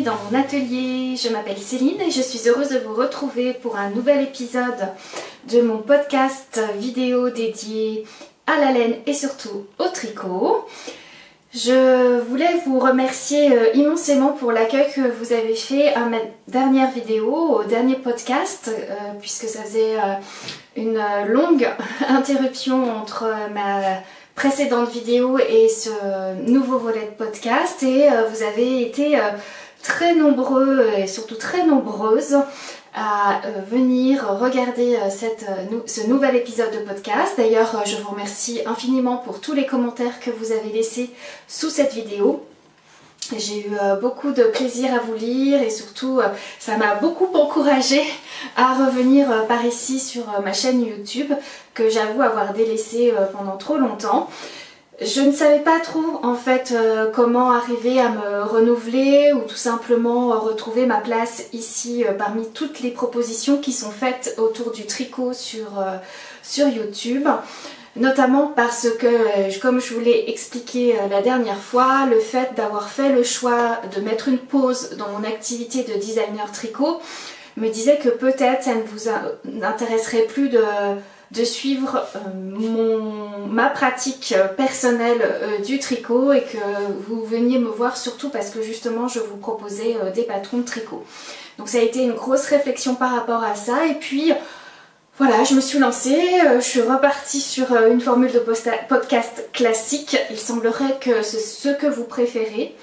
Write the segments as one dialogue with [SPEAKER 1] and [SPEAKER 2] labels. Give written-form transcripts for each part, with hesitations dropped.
[SPEAKER 1] dans mon atelier. Je m'appelle Céline et je suis heureuse de vous retrouver pour un nouvel épisode de mon podcast vidéo dédié à la laine et surtout au tricot. Je voulais vous remercier immensément pour l'accueil que vous avez fait à ma dernière vidéo, au dernier podcast, puisque ça faisait une longue interruption entre ma précédente vidéo et ce nouveau volet de podcast, et vous avez été très nombreux et surtout très nombreuses à venir regarder ce nouvel épisode de podcast. D'ailleurs, je vous remercie infiniment pour tous les commentaires que vous avez laissés sous cette vidéo. J'ai eu beaucoup de plaisir à vous lire et surtout ça m'a beaucoup encouragée à revenir par ici sur ma chaîne YouTube que j'avoue avoir délaissée pendant trop longtemps. Je ne savais pas trop en fait comment arriver à me renouveler ou tout simplement retrouver ma place ici parmi toutes les propositions qui sont faites autour du tricot sur YouTube. Notamment parce que, comme je vous l'ai expliqué la dernière fois, le fait d'avoir fait le choix de mettre une pause dans mon activité de designer tricot me disait que peut-être ça ne vous intéresserait plus de suivre ma pratique personnelle du tricot et que vous veniez me voir surtout parce que justement je vous proposais des patrons de tricot. Donc ça a été une grosse réflexion par rapport à ça et puis voilà, je me suis lancée, je suis repartie sur une formule de podcast classique. Il semblerait que c'est ce que vous préférez.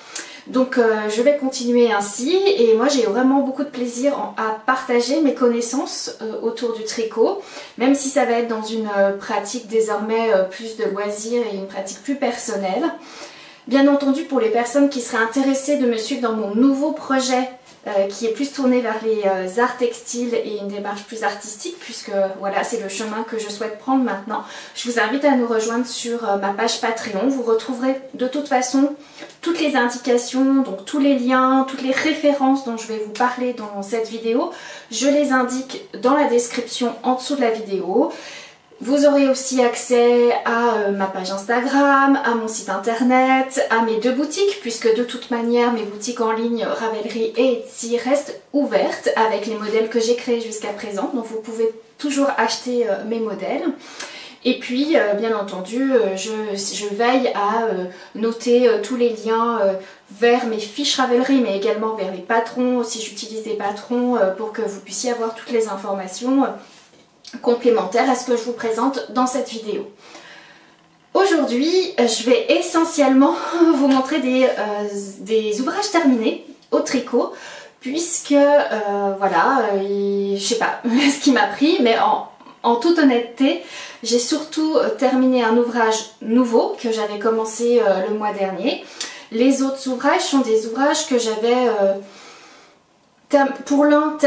[SPEAKER 1] Donc je vais continuer ainsi et moi j'ai vraiment beaucoup de plaisir à partager mes connaissances autour du tricot, même si ça va être dans une pratique désormais plus de loisirs et une pratique plus personnelle. Bien entendu, pour les personnes qui seraient intéressées de me suivre dans mon nouveau projet qui est plus tourné vers les arts textiles et une démarche plus artistique, puisque voilà, c'est le chemin que je souhaite prendre maintenant. Je vous invite à nous rejoindre sur ma page Patreon. Vous retrouverez de toute façon toutes les indications, donc tous les liens, toutes les références dont je vais vous parler dans cette vidéo. Je les indique dans la description en dessous de la vidéo. Vous aurez aussi accès à ma page Instagram, à mon site internet, à mes deux boutiques, puisque de toute manière mes boutiques en ligne Ravelry et Etsy restent ouvertes avec les modèles que j'ai créés jusqu'à présent. Donc vous pouvez toujours acheter mes modèles. Et puis bien entendu je veille à noter tous les liens vers mes fiches Ravelry, mais également vers les patrons si j'utilise des patrons pour que vous puissiez avoir toutes les informations complémentaires à ce que je vous présente dans cette vidéo. Aujourd'hui, je vais essentiellement vous montrer des ouvrages terminés au tricot, puisque voilà, je sais pas ce qui m'a pris, mais en toute honnêteté, j'ai surtout terminé un ouvrage nouveau que j'avais commencé le mois dernier. Les autres ouvrages sont des ouvrages que j'avais pour l'un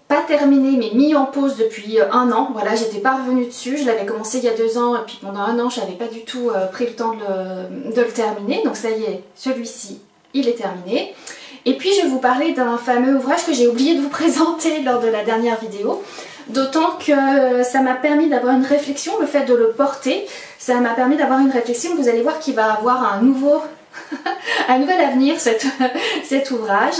[SPEAKER 1] pas terminé mais mis en pause depuis un an. Voilà, j'étais pas revenue dessus, je l'avais commencé il y a 2 ans et puis pendant un an je n'avais pas du tout pris le temps de le terminer. Donc ça y est, celui-ci il est terminé. Et puis je vais vous parler d'un fameux ouvrage que j'ai oublié de vous présenter lors de la dernière vidéo. D'autant que ça m'a permis d'avoir une réflexion, le fait de le porter, ça m'a permis d'avoir une réflexion. Vous allez voir qu'il va avoir un nouvel avenir cet ouvrage.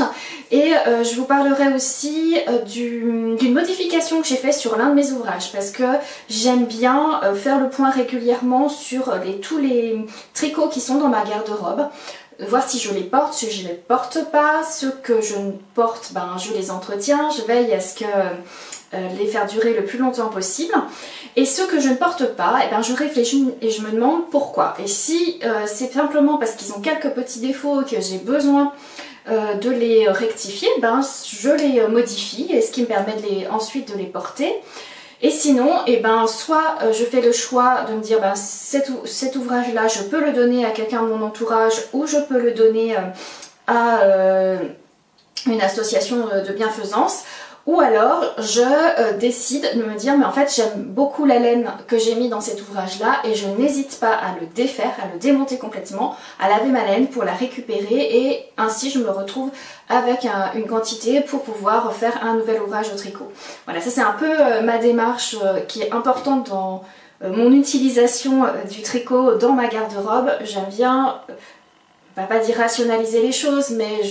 [SPEAKER 1] Et je vous parlerai aussi d'une modification que j'ai faite sur l'un de mes ouvrages, parce que j'aime bien faire le point régulièrement sur tous les tricots qui sont dans ma garde-robe, voir si je les porte, si je ne les porte pas. Ceux que je ne porte, ben, je les entretiens, je veille à ce que les faire durer le plus longtemps possible. Et ceux que je ne porte pas, eh ben, je réfléchis et je me demande pourquoi. Et si c'est simplement parce qu'ils ont quelques petits défauts que j'ai besoin de les rectifier, ben, je les modifie, et ce qui me permet ensuite de les porter. Et sinon, eh ben, soit je fais le choix de me dire ben, cet ouvrage-là, je peux le donner à quelqu'un de mon entourage ou je peux le donner à une association de bienfaisance. Ou alors je décide de me dire mais en fait j'aime beaucoup la laine que j'ai mis dans cet ouvrage là et je n'hésite pas à le défaire, à le démonter complètement, à laver ma laine pour la récupérer, et ainsi je me retrouve avec une quantité pour pouvoir faire un nouvel ouvrage au tricot. Voilà, ça c'est un peu ma démarche qui est importante dans mon utilisation du tricot dans ma garde-robe. J'aime bien, on va pas dire rationaliser les choses, mais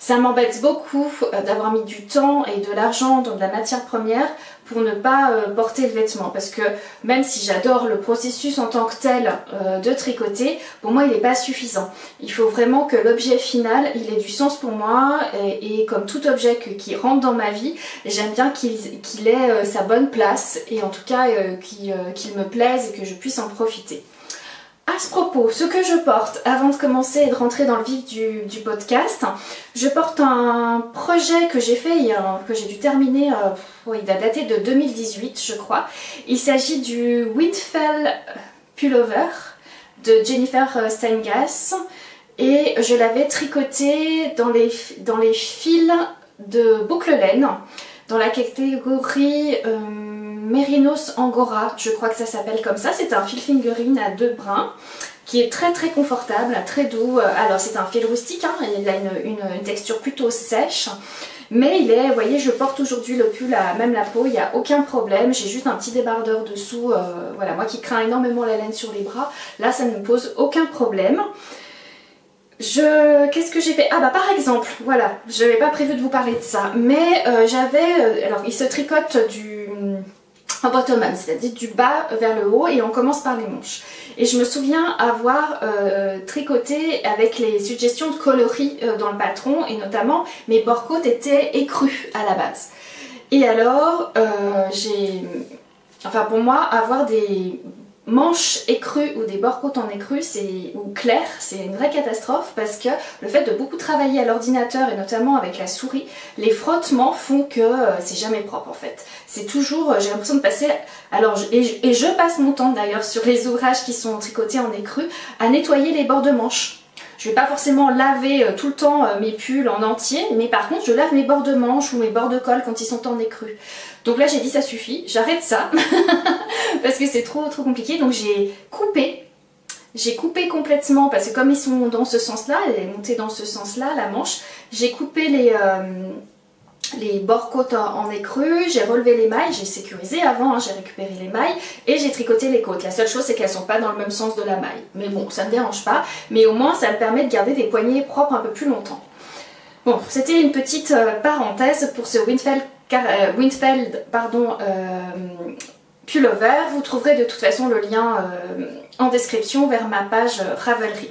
[SPEAKER 1] Ça m'embête beaucoup d'avoir mis du temps et de l'argent dans de la matière première pour ne pas porter le vêtement, parce que même si j'adore le processus en tant que tel de tricoter, pour moi il n'est pas suffisant. Il faut vraiment que l'objet final il ait du sens pour moi et comme tout objet qui rentre dans ma vie, j'aime bien qu'il ait sa bonne place et en tout cas qu'il me plaise et que je puisse en profiter. À ce propos, ce que je porte, avant de commencer et de rentrer dans le vif du podcast, je porte un projet que j'ai fait, que j'ai dû terminer, il a daté de 2018 je crois. Il s'agit du Windfell Pullover de Jennifer Steingass et je l'avais tricoté dans les fils de boucle laine, dans la catégorie Mérinos Angora, je crois que ça s'appelle comme ça. C'est un fil fingering à 2 brins qui est très très confortable, très doux. Alors c'est un fil rustique, hein, il a une texture plutôt sèche, mais il est, vous voyez, je porte aujourd'hui le pull à même la peau, il n'y a aucun problème. J'ai juste un petit débardeur dessous, voilà, moi qui crains énormément la laine sur les bras, là ça ne me pose aucun problème. Qu'est-ce que j'ai fait? Ah bah par exemple, voilà, je n'avais pas prévu de vous parler de ça, mais alors il se tricote en bottom-up, c'est-à-dire du bas vers le haut et on commence par les manches. Et je me souviens avoir tricoté avec les suggestions de coloris dans le patron et notamment mes bord-côtes étaient écrus à la base. Et alors, pour moi, avoir des manches écrues ou des bords-côtes en écru ou clair, c'est une vraie catastrophe parce que le fait de beaucoup travailler à l'ordinateur et notamment avec la souris, les frottements font que c'est jamais propre en fait. C'est toujours, j'ai l'impression de passer, et je passe mon temps d'ailleurs sur les ouvrages qui sont tricotés en écru à nettoyer les bords de manches. Je vais pas forcément laver tout le temps mes pulls en entier, mais par contre je lave mes bords de manches ou mes bords de colle quand ils sont en écru. Donc là j'ai dit ça suffit, j'arrête ça parce que c'est trop compliqué. Donc j'ai coupé complètement parce que comme ils sont dans ce sens-là, elle est montée dans ce sens-là la manche, j'ai coupé les bords-côtes en écru, j'ai relevé les mailles, j'ai sécurisé avant, hein, j'ai récupéré les mailles et j'ai tricoté les côtes. La seule chose c'est qu'elles sont pas dans le même sens de la maille, mais bon ça me dérange pas, mais au moins ça me permet de garder des poignées propres un peu plus longtemps. Bon, c'était une petite parenthèse pour ce Windfell Pullover. Vous trouverez de toute façon le lien en description vers ma page Ravelry.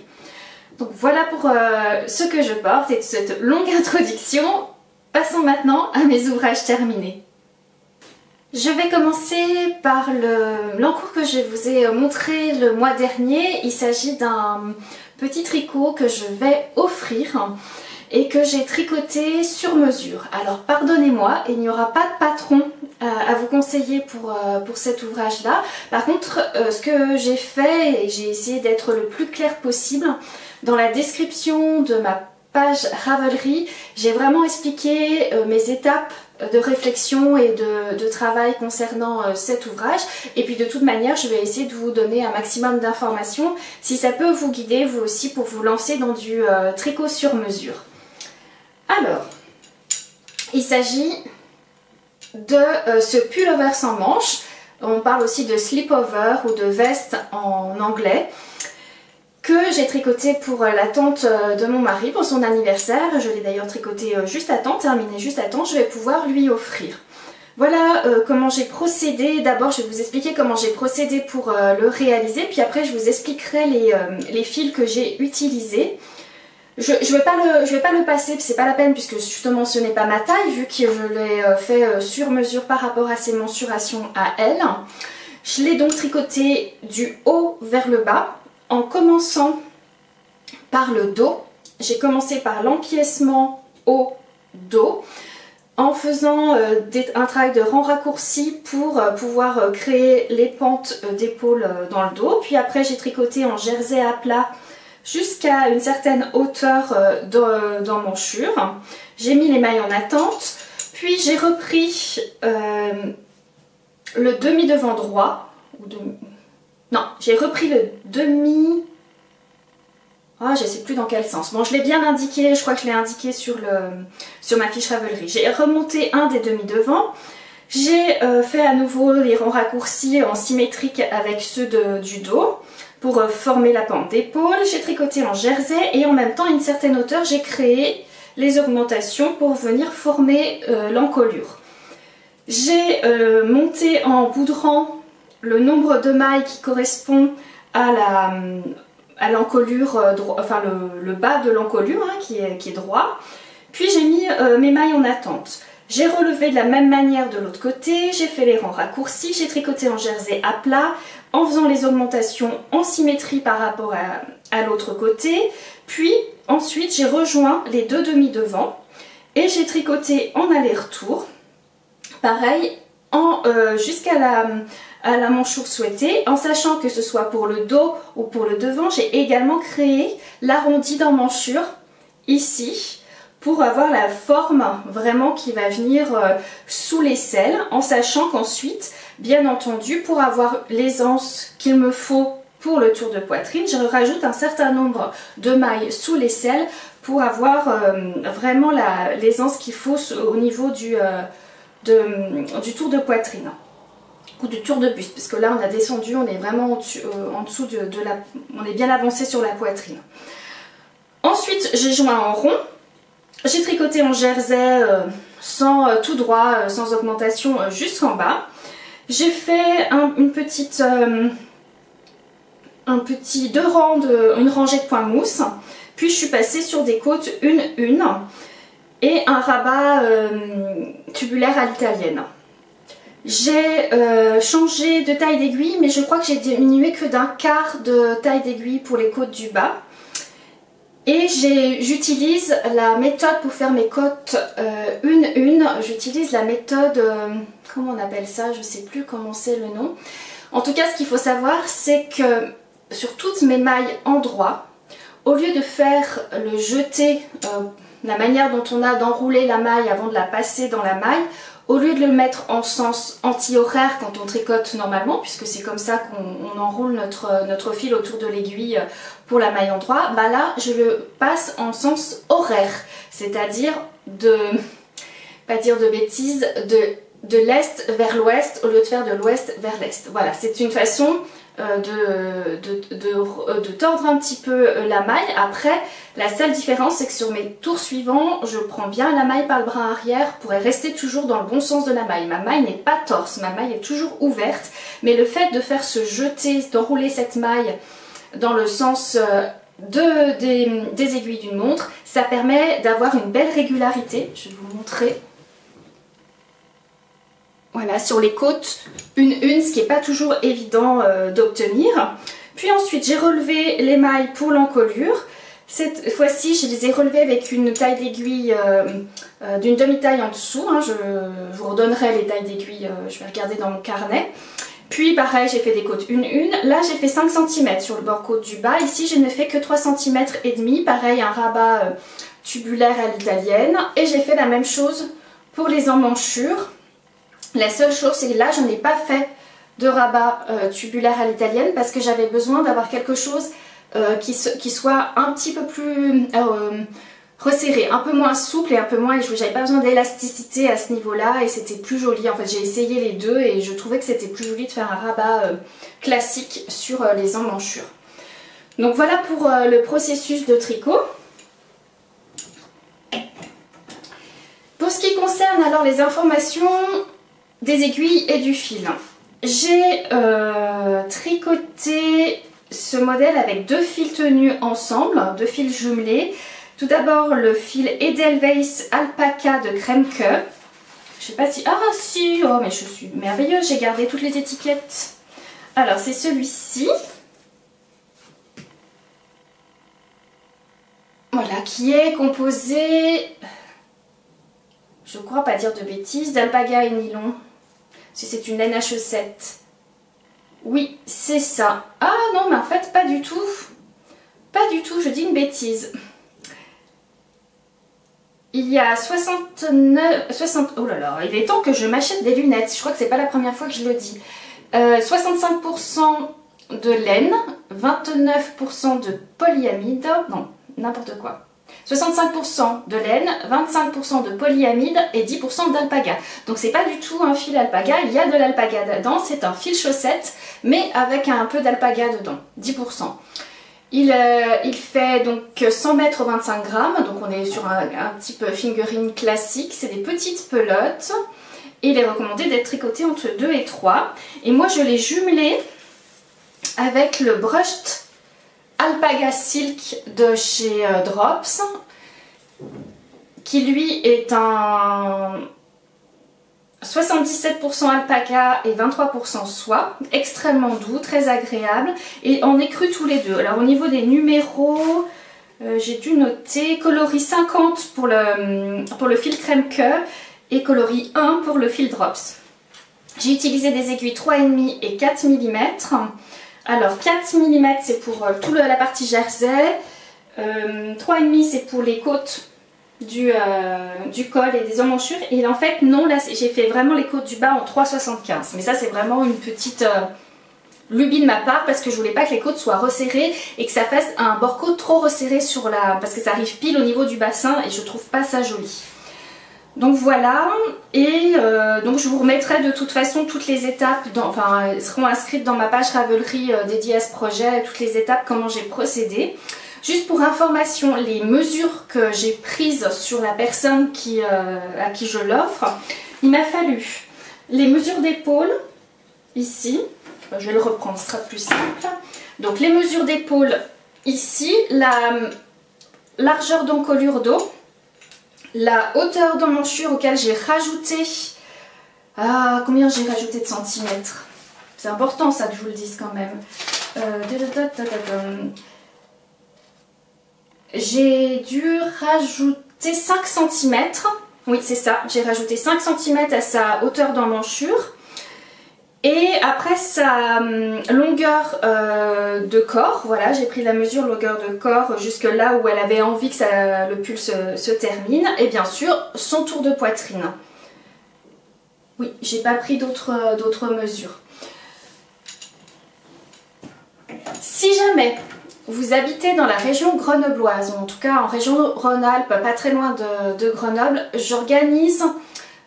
[SPEAKER 1] Donc voilà pour ce que je porte et cette longue introduction. Passons maintenant à mes ouvrages terminés. Je vais commencer par l'encours que je vous ai montré le mois dernier. Il s'agit d'un petit tricot que je vais offrir et que j'ai tricoté sur mesure. Alors pardonnez-moi, il n'y aura pas de patron à vous conseiller pour cet ouvrage-là. Par contre, ce que j'ai fait, et j'ai essayé d'être le plus clair possible, dans la description de ma page Ravelry, j'ai vraiment expliqué mes étapes de réflexion et de travail concernant cet ouvrage. Et puis de toute manière, je vais essayer de vous donner un maximum d'informations si ça peut vous guider vous aussi pour vous lancer dans du tricot sur mesure. Alors, il s'agit de ce pullover sans manches. On parle aussi de slipover ou de veste en anglais, que j'ai tricoté pour la tante de mon mari pour son anniversaire. Je l'ai d'ailleurs tricoté juste à temps, terminé juste à temps. Je vais pouvoir lui offrir. Voilà comment j'ai procédé. D'abord, je vais vous expliquer comment j'ai procédé pour le réaliser. Puis après, je vous expliquerai les fils que j'ai utilisés. Je vais pas le passer, c'est pas la peine puisque justement ce n'est pas ma taille vu que je l'ai fait sur mesure par rapport à ses mensurations à elle. Je l'ai donc tricoté du haut vers le bas en commençant par le dos. J'ai commencé par l'empiècement haut-dos en faisant un travail de rang raccourci pour pouvoir créer les pentes d'épaule dans le dos. Puis après j'ai tricoté en jersey à plat jusqu'à une certaine hauteur d'emmanchure. J'ai mis les mailles en attente, puis j'ai repris le demi-devant droit, j'ai repris le demi... Ah, je ne sais plus dans quel sens. Bon, je l'ai bien indiqué, je crois que je l'ai indiqué sur ma fiche Ravelry. J'ai remonté un des demi-devants. J'ai fait à nouveau les rangs raccourcis en symétrique avec ceux du dos pour former la pente d'épaule. J'ai tricoté en jersey et en même temps à une certaine hauteur j'ai créé les augmentations pour venir former l'encolure. J'ai monté en boudrant le nombre de mailles qui correspond à l'encolure, enfin le bas de l'encolure hein, qui est droit. Puis j'ai mis mes mailles en attente. J'ai relevé de la même manière de l'autre côté, j'ai fait les rangs raccourcis, j'ai tricoté en jersey à plat en faisant les augmentations en symétrie par rapport à l'autre côté. Puis ensuite j'ai rejoint les deux demi devant et j'ai tricoté en aller-retour. Pareil, jusqu'à la manchure souhaitée, en sachant que ce soit pour le dos ou pour le devant, j'ai également créé l'arrondi d'emmanchure ici pour avoir la forme vraiment qui va venir sous l'aisselle, en sachant qu'ensuite, bien entendu, pour avoir l'aisance qu'il me faut pour le tour de poitrine, je rajoute un certain nombre de mailles sous l'aisselle pour avoir vraiment l'aisance qu'il faut au niveau du tour de poitrine ou du tour de buste, parce que là on a descendu, on est vraiment en dessous on est bien avancé sur la poitrine. Ensuite j'ai joint en rond, j'ai tricoté en jersey tout droit, sans augmentation jusqu'en bas. J'ai fait une rangée de points mousse, puis je suis passée sur des côtes une et un rabat tubulaire à l'italienne. J'ai changé de taille d'aiguille, mais je crois que j'ai diminué que d'un quart de taille d'aiguille pour les côtes du bas. Et j'utilise la méthode pour faire mes côtes une. J'utilise la méthode, comment on appelle ça, je ne sais plus comment c'est le nom. En tout cas, ce qu'il faut savoir, c'est que sur toutes mes mailles en droit, au lieu de faire le jeté, la manière dont on a d'enrouler la maille avant de la passer dans la maille, au lieu de le mettre en sens anti-horaire quand on tricote normalement, puisque c'est comme ça qu'on enroule notre fil autour de l'aiguille pour la maille en droit, bah là je le passe en sens horaire, c'est-à-dire pas dire de bêtises, de l'est vers l'ouest au lieu de faire de l'ouest vers l'est. Voilà, c'est une façon de tordre un petit peu la maille. Après, la seule différence, c'est que sur mes tours suivants, je prends bien la maille par le bras arrière pour rester toujours dans le bon sens de la maille. Ma maille n'est pas torse, ma maille est toujours ouverte, mais le fait de faire ce jeté, d'enrouler cette maille dans le sens des aiguilles d'une montre, ça permet d'avoir une belle régularité. Je vais vous montrer. Voilà, sur les côtes, ce qui n'est pas toujours évident d'obtenir. Puis ensuite, j'ai relevé les mailles pour l'encolure. Cette fois-ci, je les ai relevées avec une taille d'aiguille d'une demi-taille en dessous. Hein. Je vous redonnerai les tailles d'aiguille, je vais regarder dans mon carnet. Puis pareil, j'ai fait des côtes une. Là, j'ai fait 5 cm sur le bord côte du bas. Ici, je n'ai fait que 3,5 cm. Pareil, un rabat tubulaire à l'italienne. Et j'ai fait la même chose pour les emmanchures. La seule chose, c'est que là, je n'ai pas fait de rabat tubulaire à l'italienne parce que j'avais besoin d'avoir quelque chose qui soit un petit peu plus resserré, un peu moins souple et un peu moins... J'avais pas besoin d'élasticité à ce niveau-là et c'était plus joli. En fait, j'ai essayé les deux et je trouvais que c'était plus joli de faire un rabat classique sur les emmanchures. Donc voilà pour le processus de tricot. Pour ce qui concerne alors les informations des aiguilles et du fil, j'ai tricoté ce modèle avec 2 fils tenus ensemble, 2 fils jumelés. Tout d'abord le fil Edelweiss Alpaca de Kremke. Je sais pas si... Ah si, oh mais je suis merveilleuse, j'ai gardé toutes les étiquettes. Alors c'est celui-ci. Voilà, qui est composé, je crois pas dire de bêtises, d'alpaga et nylon. Si c'est une laine à chaussettes. Oui, c'est ça. Ah non, mais en fait, pas du tout. Pas du tout, je dis une bêtise. Il y a 60... Oh là là, il est temps que je m'achète des lunettes. Je crois que c'est pas la première fois que je le dis. 65% de laine, 29% de polyamide. Non, n'importe quoi. 65% de laine, 25% de polyamide et 10% d'alpaga. Donc c'est pas du tout un fil alpaga, il y a de l'alpaga dedans, c'est un fil chaussette, mais avec un peu d'alpaga dedans, 10%. Il fait donc 100 mètres 25 grammes, donc on est sur un type fingering classique, c'est des petites pelotes. Et il est recommandé d'être tricoté entre 2 et 3. Et moi je l'ai jumelé avec le Brushed Alpaga Silk de chez Drops, qui lui est un 77% alpaca et 23% soie, extrêmement doux, très agréable, et on est cru tous les deux. Alors au niveau des numéros, j'ai dû noter coloris 50 pour le fil crème queue et coloris 1 pour le fil Drops. J'ai utilisé des aiguilles 3,5 et 4 mm. Alors 4 mm c'est pour toute la partie jersey, 3,5 c'est pour les côtes du col et des emmanchures, et en fait non, là j'ai fait vraiment les côtes du bas en 3,75, mais ça c'est vraiment une petite lubie de ma part parce que je voulais pas que les côtes soient resserrées et que ça fasse un bord-côte trop resserré sur parce que ça arrive pile au niveau du bassin et je trouve pas ça joli. Donc voilà, et donc je vous remettrai de toute façon toutes les étapes, elles seront inscrites dans ma page Ravelry dédiée à ce projet, toutes les étapes, comment j'ai procédé. Juste pour information, les mesures que j'ai prises sur la personne à qui je l'offre, il m'a fallu les mesures d'épaule, ici, je vais le reprendre, ce sera plus simple. Donc les mesures d'épaule ici, la largeur d'encolure dos, la hauteur d'emmanchure auquel j'ai rajouté, combien j'ai rajouté de centimètres? C'est important ça que je vous le dise quand même. J'ai dû rajouter 5 cm, oui c'est ça, j'ai rajouté 5 cm à sa hauteur d'emmanchure. Et après sa longueur de corps, voilà, j'ai pris la mesure longueur de corps jusque là où elle avait envie que le pull se termine. Et bien sûr, son tour de poitrine. Oui, j'ai pas pris d'autres mesures. Si jamais vous habitez dans la région grenobloise, ou en tout cas en région Rhône-Alpes, pas très loin de Grenoble, j'organise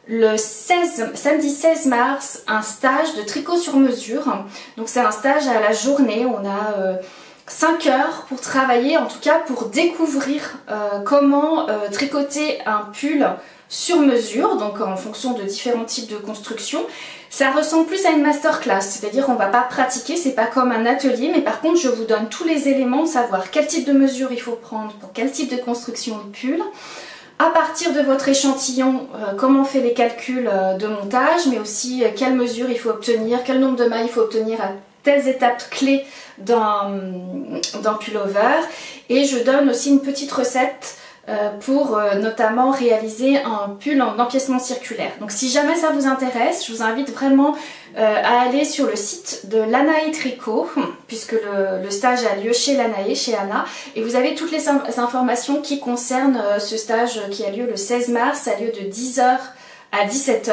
[SPEAKER 1] le samedi 16 mars un stage de tricot sur mesure. Donc c'est un stage à la journée, on a 5 heures pour travailler, en tout cas pour découvrir comment tricoter un pull sur mesure, donc en fonction de différents types de construction. Ça ressemble plus à une masterclass, c'est-à-dire on va pas pratiquer, c'est pas comme un atelier, mais par contre je vous donne tous les éléments de savoir quel type de mesure il faut prendre pour quel type de construction de pull. À partir de votre échantillon, comment on fait les calculs de montage, mais aussi quelle mesure il faut obtenir, quel nombre de mailles il faut obtenir à telles étapes clés d'un pullover. Et je donne aussi une petite recette pour notamment réaliser un pull en empiècement circulaire. Donc si jamais ça vous intéresse, je vous invite vraiment à aller sur le site de l'Anaé Tricot, puisque le stage a lieu chez l'Anaé, chez Anna, et vous avez toutes les informations qui concernent ce stage qui a lieu le 16 mars, ça a lieu de 10h à 17h,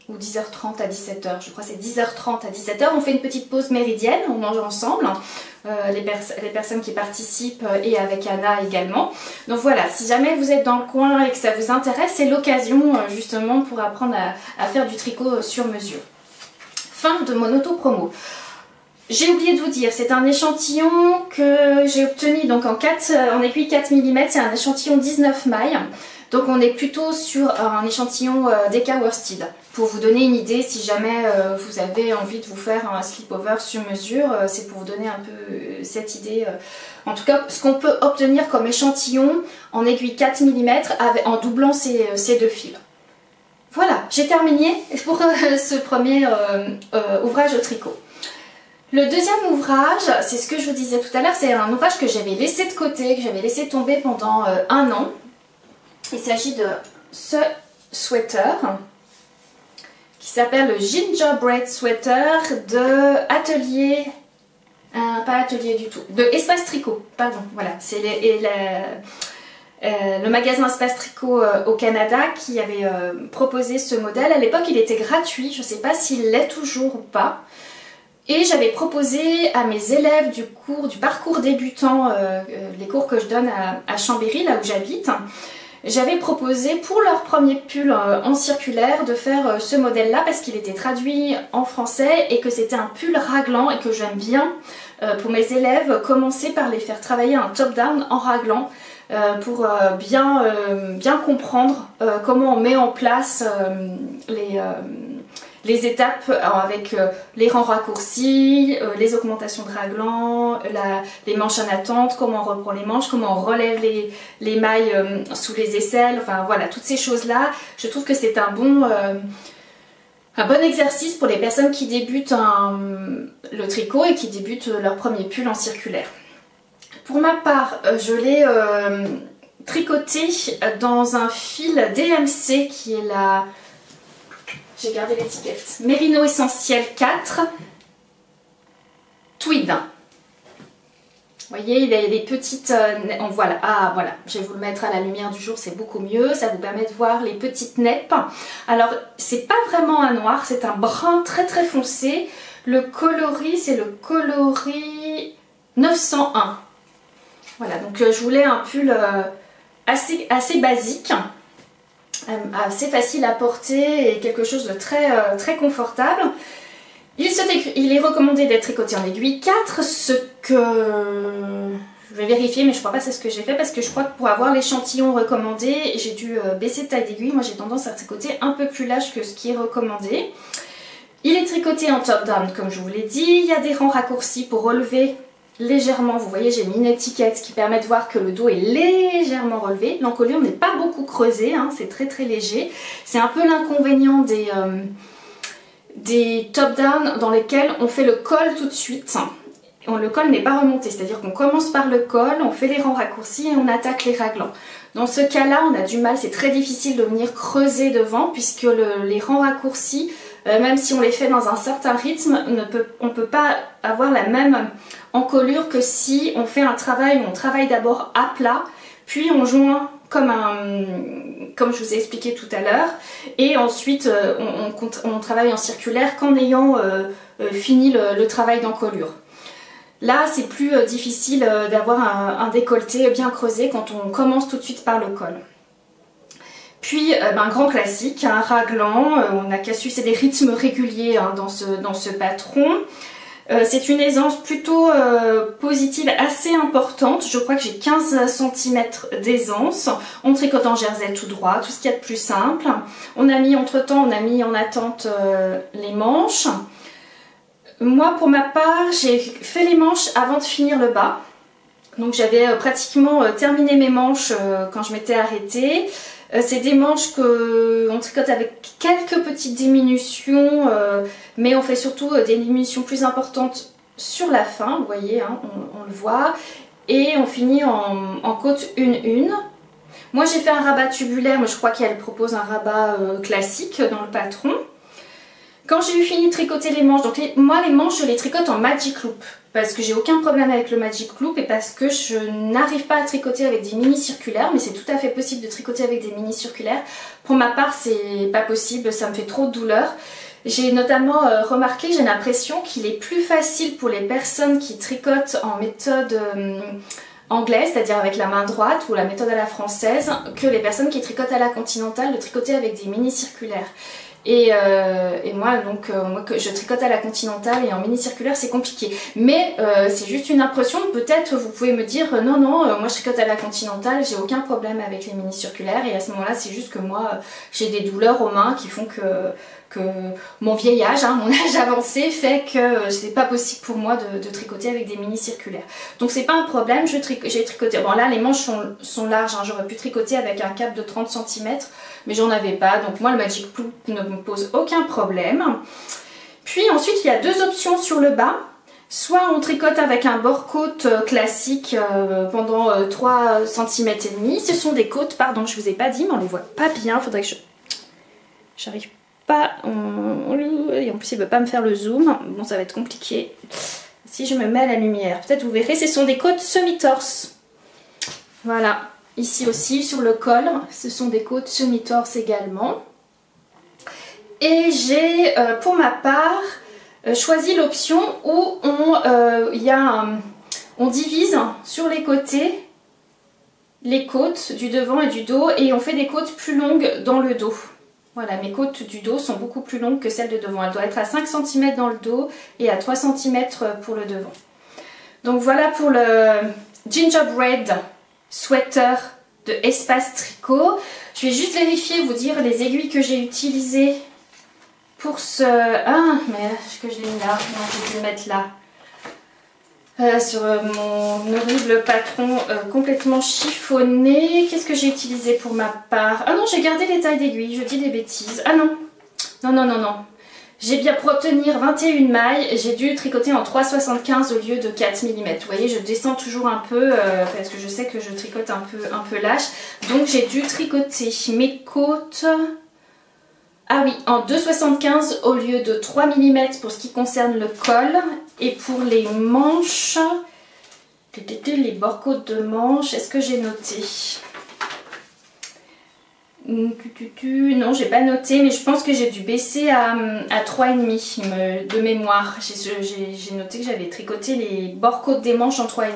[SPEAKER 1] ou 10h30 à 17h, je crois que c'est 10h30 à 17h, on fait une petite pause méridienne, on mange ensemble, les personnes qui participent et avec Anna également. Donc voilà, si jamais vous êtes dans le coin et que ça vous intéresse, c'est l'occasion justement pour apprendre à faire du tricot sur mesure. Fin de mon auto-promo. J'ai oublié de vous dire, c'est un échantillon que j'ai obtenu donc en aiguille 4 mm, c'est un échantillon 19 mailles. Donc on est plutôt sur un échantillon DK Worsted. Pour vous donner une idée, si jamais vous avez envie de vous faire un slip-over sur mesure, c'est pour vous donner un peu cette idée. En tout cas, ce qu'on peut obtenir comme échantillon en aiguille 4 mm en doublant ces deux fils. Voilà, j'ai terminé pour ce premier ouvrage au tricot. Le deuxième ouvrage, c'est ce que je vous disais tout à l'heure, c'est un ouvrage que j'avais laissé de côté, que j'avais laissé tomber pendant un an. Il s'agit de ce sweater qui s'appelle le Gingerbread Sweater de Atelier, pas Atelier du tout, de Espace Tricot, pardon, voilà, c'est le magasin Espace Tricot au Canada qui avait proposé ce modèle. À l'époque il était gratuit, je ne sais pas s'il l'est toujours ou pas. Et j'avais proposé à mes élèves du parcours débutant, les cours que je donne à Chambéry, là où j'habite, j'avais proposé pour leur premier pull en circulaire de faire ce modèle là parce qu'il était traduit en français et que c'était un pull raglant et que j'aime bien pour mes élèves, commencer par les faire travailler un top-down en raglan pour bien comprendre comment on met en place les étapes avec les rangs raccourcis, les augmentations de raglan, les manches en attente, comment on reprend les manches, comment on relève les mailles sous les aisselles, enfin voilà, toutes ces choses-là. Je trouve que c'est un bon exercice pour les personnes qui débutent le tricot et qui débutent leur premier pull en circulaire. Pour ma part, je l'ai tricoté dans un fil DMC qui est la... J'ai gardé l'étiquette. Merino Essentiel 4 Tweed. Vous voyez, il a des petites... voilà, voilà, je vais vous le mettre à la lumière du jour, c'est beaucoup mieux. Ça vous permet de voir les petites neppes. Alors, c'est pas vraiment un noir, c'est un brun très très foncé. Le coloris, c'est le coloris 901. Voilà, donc je voulais un pull assez basique. Assez facile à porter et quelque chose de très confortable. Il est recommandé d'être tricoté en aiguille 4, ce que je vais vérifier, mais je crois pas que c'est ce que j'ai fait parce que je crois que pour avoir l'échantillon recommandé, j'ai dû baisser de taille d'aiguille. Moi j'ai tendance à tricoter un peu plus large que ce qui est recommandé. Il est tricoté en top down comme je vous l'ai dit. Il y a des rangs raccourcis pour relever légèrement, vous voyez j'ai mis une étiquette qui permet de voir que le dos est légèrement relevé. L'encolure n'est pas beaucoup creusée, hein, c'est très léger. C'est un peu l'inconvénient des top down dans lesquels on fait le col tout de suite. Le col n'est pas remonté, c'est-à-dire qu'on commence par le col, on fait les rangs raccourcis et on attaque les raglans. Dans ce cas-là, on a du mal, c'est très difficile de venir creuser devant puisque les rangs raccourcis, même si on les fait dans un certain rythme, on ne peut pas avoir la même encolure que si on fait un travail où on travaille d'abord à plat, puis on joint comme je vous ai expliqué tout à l'heure, et ensuite on travaille en circulaire qu'en ayant fini le travail d'encolure. Là, c'est plus difficile d'avoir un décolleté bien creusé quand on commence tout de suite par le col. Puis, un grand classique, un raglan, on n'a qu'à suivre, c'est des rythmes réguliers hein, dans ce patron. C'est une aisance plutôt positive, assez importante. Je crois que j'ai 15 cm d'aisance. On tricote en jersey tout droit, tout ce qu'il y a de plus simple. Entre-temps, on a mis en attente les manches. Moi, pour ma part, j'ai fait les manches avant de finir le bas. Donc j'avais pratiquement terminé mes manches quand je m'étais arrêtée. C'est des manches qu'on tricote avec quelques petites diminutions, mais on fait surtout des diminutions plus importantes sur la fin, vous voyez, hein, on le voit. Et on finit en côte 1-1. Moi j'ai fait un rabat tubulaire, mais je crois qu'elle propose un rabat classique dans le patron. Quand j'ai eu fini de tricoter les manches, donc moi les manches je les tricote en magic loop parce que j'ai aucun problème avec le magic loop et parce que je n'arrive pas à tricoter avec des mini circulaires, mais c'est tout à fait possible de tricoter avec des mini circulaires. Pour ma part c'est pas possible, ça me fait trop de douleur. J'ai notamment remarqué, j'ai l'impression qu'il est plus facile pour les personnes qui tricotent en méthode anglaise, c'est-à-dire avec la main droite ou la méthode à la française, que les personnes qui tricotent à la continentale de tricoter avec des mini circulaires. Et moi que je tricote à la continentale et en mini circulaire c'est compliqué, mais c'est juste une impression. Peut-être vous pouvez me dire non moi je tricote à la continentale, j'ai aucun problème avec les mini circulaires, et à ce moment là c'est juste que moi j'ai des douleurs aux mains qui font que mon vieil âge, hein, mon âge avancé fait que c'est pas possible pour moi de tricoter avec des mini circulaires. Donc c'est pas un problème, j'ai tricoté, bon là les manches sont larges, hein, j'aurais pu tricoter avec un cap de 30 cm, mais j'en avais pas, donc moi le magic loop ne me pose aucun problème. Puis ensuite il y a deux options sur le bas. Soit on tricote avec un bord-côte classique pendant 3 cm et demi. Ce sont des côtes, pardon, je vous ai pas dit, mais on les voit pas bien, faudrait que j'arrive pas, et en plus il veut pas me faire le zoom, bon ça va être compliqué. Si je me mets à la lumière, peut-être vous verrez, ce sont des côtes semi-torse. Voilà, ici aussi sur le col, ce sont des côtes semi-torse également. Et j'ai pour ma part choisi l'option où on divise sur les côtés les côtes du devant et du dos, et on fait des côtes plus longues dans le dos. Voilà, mes côtes du dos sont beaucoup plus longues que celles de devant. Elles doivent être à 5 cm dans le dos et à 3 cm pour le devant. Donc voilà pour le Gingerbread Sweater de Espace Tricot. Je vais juste vérifier, vous dire les aiguilles que j'ai utilisées pour ce... Ah, mais est-ce que je l'ai mis là? Non, j'ai dû le mettre là. Sur mon horrible patron complètement chiffonné. Qu'est-ce que j'ai utilisé pour ma part? Ah non, j'ai gardé les tailles d'aiguilles, je dis des bêtises. Ah non, non, non, non, non. J'ai bien, pour obtenir 21 mailles, j'ai dû tricoter en 3,75 au lieu de 4 mm. Vous voyez, je descends toujours un peu parce que je sais que je tricote un peu lâche. Donc j'ai dû tricoter mes côtes... Ah oui, en 2,75 au lieu de 3 mm pour ce qui concerne le col. Et pour les manches, les bords-côtes de manches, est-ce que j'ai noté? Non, j'ai pas noté, mais je pense que j'ai dû baisser à 3,5 de mémoire. J'ai noté que j'avais tricoté les bords-côtes des manches en 3,5.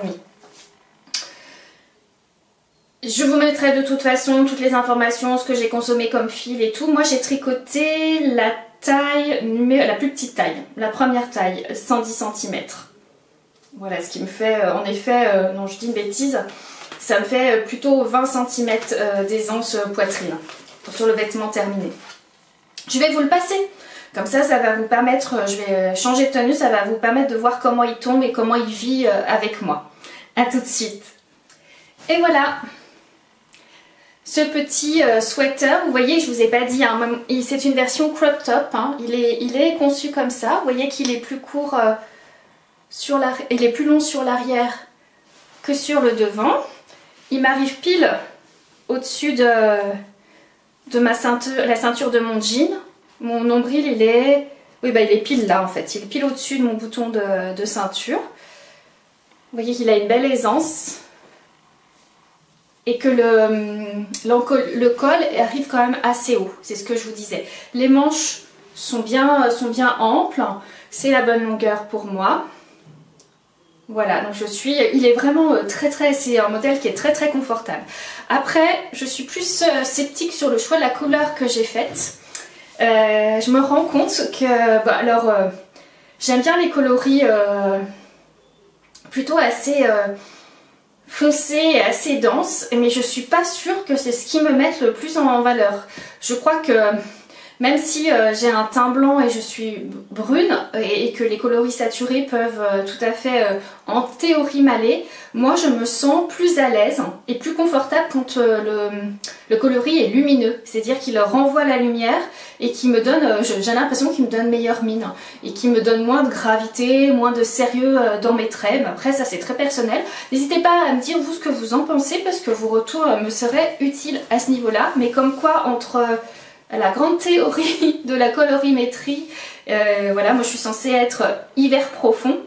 [SPEAKER 1] Je vous mettrai de toute façon toutes les informations, ce que j'ai consommé comme fil et tout. Moi j'ai tricoté la taille, la plus petite taille, la première taille, 110 cm. Voilà, ce qui me fait, en effet, non je dis une bêtise, ça me fait plutôt 20 cm d'aisance poitrine sur le vêtement terminé. Je vais vous le passer, comme ça va vous permettre, je vais changer de tenue, ça va vous permettre de voir comment il tombe et comment il vit avec moi. A tout de suite. Et voilà. Ce petit sweater, vous voyez, je vous ai pas dit, hein, c'est une version crop top, hein, il est conçu comme ça. Vous voyez qu'il est plus court il est plus long sur l'arrière que sur le devant. Il m'arrive pile au-dessus de ma ceinture, la ceinture de mon jean. Mon nombril, il est pile là en fait, il est pile au-dessus de mon bouton de ceinture. Vous voyez qu'il a une belle aisance. Et que le col arrive quand même assez haut, c'est ce que je vous disais. Les manches sont bien amples, c'est la bonne longueur pour moi. Voilà, donc il est vraiment c'est un modèle qui est très confortable. Après, je suis plus sceptique sur le choix de la couleur que j'ai faite. Je me rends compte que, j'aime bien les coloris plutôt assez... foncé et assez dense, mais je suis pas sûre que c'est ce qui me mette le plus en valeur. Je crois que même si j'ai un teint blanc et je suis brune et que les coloris saturés peuvent tout à fait en théorie m'aller, moi je me sens plus à l'aise et plus confortable quand le coloris est lumineux, c'est-à-dire qu'il renvoie la lumière et qui me donne, j'ai l'impression qu'il me donne meilleure mine et qui me donne moins de gravité, moins de sérieux dans mes traits. Mais après ça c'est très personnel. N'hésitez pas à me dire vous ce que vous en pensez parce que vos retours me seraient utiles à ce niveau-là, mais comme quoi entre la grande théorie de la colorimétrie, voilà, moi je suis censée être hiver profond,